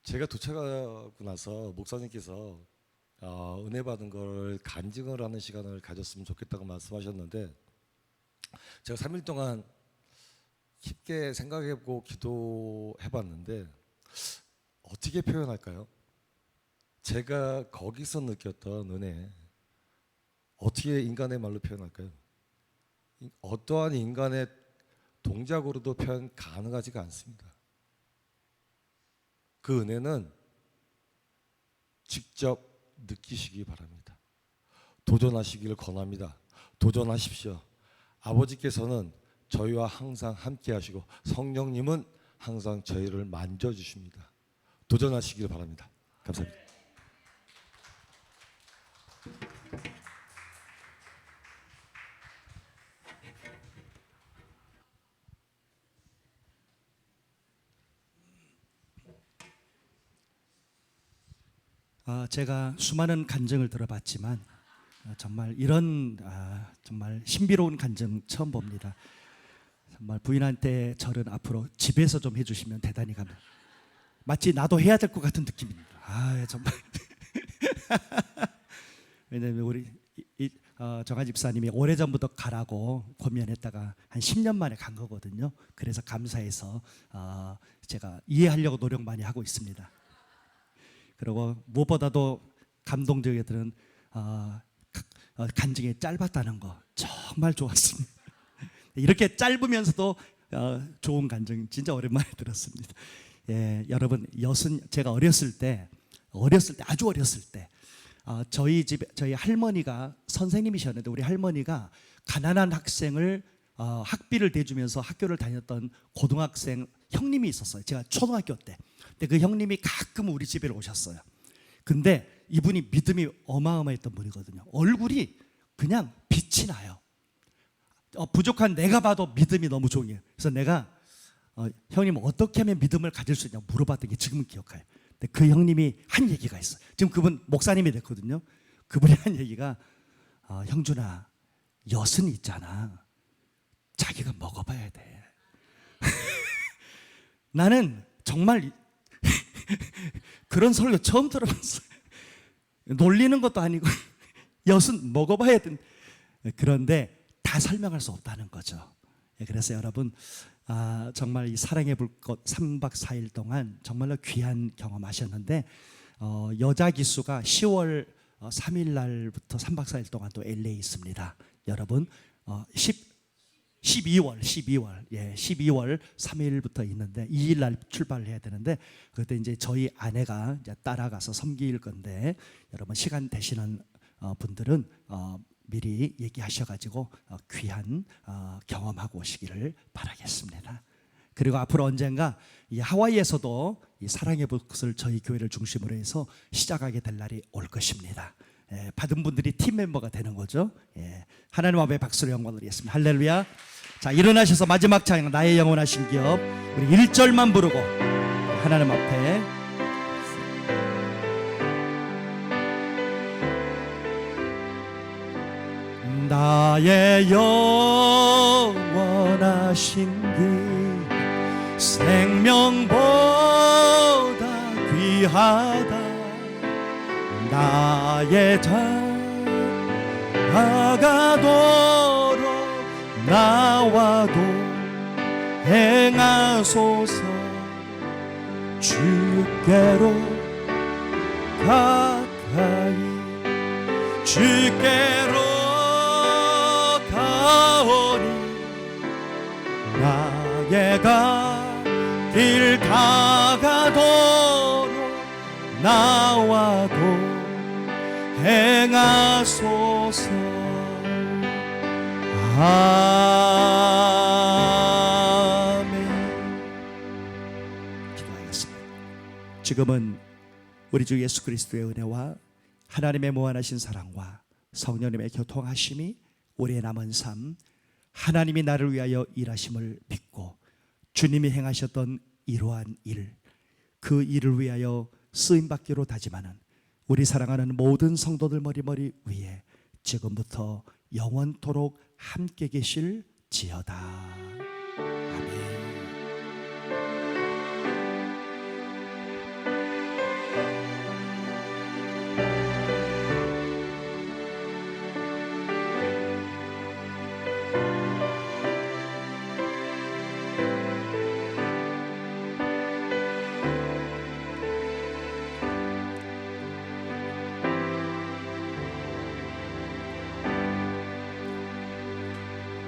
제가 도착하고 나서 목사님께서 은혜 받은 걸 간증을 하는 시간을 가졌으면 좋겠다고 말씀하셨는데, 제가 3일 동안 깊게 생각해보고 기도해봤는데 어떻게 표현할까요? 제가 거기서 느꼈던 은혜, 어떻게 인간의 말로 표현할까요? 어떠한 인간의 동작으로도 표현 가능하지가 않습니다. 그 은혜는 직접 느끼시기 바랍니다. 도전하시기를 권합니다. 도전하십시오. 아버지께서는 저희와 항상 함께 하시고 성령님은 항상 저희를 만져주십니다. 도전하시길 바랍니다. 감사합니다. 제가 수많은 간증을 들어봤지만 정말 이런 정말 신비로운 간증 처음 봅니다. 정말 부인한테 절은 앞으로 집에서 좀 해주시면 대단히 감사합니다. 마치 나도 해야 될 것 같은 느낌입니다. 정말 왜냐하면 우리 정한 집사님이 오래전부터 가라고 고민했다가 한 10년 만에 간 거거든요. 그래서 감사해서 제가 이해하려고 노력 많이 하고 있습니다. 그리고 무엇보다도 감동적이었던 간증이 짧았다는 거 정말 좋았습니다. 이렇게 짧으면서도 좋은 간증 진짜 오랜만에 들었습니다. 여러분, 제가 어렸을 때 아주 어렸을 때 저희 집에 저희 할머니가 선생님이셨는데, 우리 할머니가 가난한 학생을 학비를 대주면서 학교를 다녔던 고등학생 형님이 있었어요. 제가 초등학교 때. 근데 그 형님이 가끔 우리 집에 오셨어요. 근데 이분이 믿음이 어마어마했던 분이거든요. 얼굴이 그냥 빛이 나요. 부족한 내가 봐도 믿음이 너무 좋은 거예요. 그래서 내가 형님 어떻게 하면 믿음을 가질 수 있냐고 물어봤던 게 지금은 기억해요. 근데 그 형님이 한 얘기가 있어요. 지금 그분 목사님이 됐거든요. 그분이 한 얘기가 형준아, 엿은 있잖아. 자기가 먹어봐야 돼. 나는 정말 그런 설교 처음 들어봤어요. 놀리는 것도 아니고 엿은 먹어봐야 돼. 그런데 다 설명할 수 없다는 거죠. 그래서 여러분, 정말 이 사랑의 불꽃 3박 4일 동안 정말로 귀한 경험하셨는데, 여자 기수가 10월 3일 날부터 3박 4일 동안 또 LA에 있습니다. 여러분, 12월 3일부터 있는데 2일 날 출발을 해야 되는데, 그때 이제 저희 아내가 이제 따라가서 섬길 건데, 여러분 시간 되시는 분들은 미리 얘기하셔가지고 귀한 경험하고 오시기를 바라겠습니다. 그리고 앞으로 언젠가 이 하와이에서도 이 사랑의 불꽃을 저희 교회를 중심으로 해서 시작하게 될 날이 올 것입니다. 받은 분들이 팀 멤버가 되는 거죠. 하나님 앞에 박수로 영광을 드리겠습니다. 할렐루야. 자, 일어나셔서 마지막 찬양 나의 영원하신 기업, 우리 1절만 부르고 하나님 앞에 나의 영원하신 그 생명보다 귀하다. 나의 다가도록 나와도 행하소서. 주께로 가까이 주께로 가오니 나의 길 다가도록 나와도 행하소서. 아멘. 기도하겠습니다. 지금은 우리 주 예수 그리스도의 은혜와 하나님의 무한하신 사랑과 성령님의 교통하심이 우리의 남은 삶, 하나님이 나를 위하여 일하심을 믿고 주님이 행하셨던 이러한 일, 그 일을 위하여 쓰임받기로 다짐하는 우리 사랑하는 모든 성도들 머리 위에 지금부터 영원토록 함께 계실지어다. 아멘.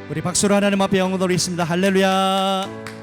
우리 박수로 하나님 앞에 영광 돌리겠습니다. 할렐루야.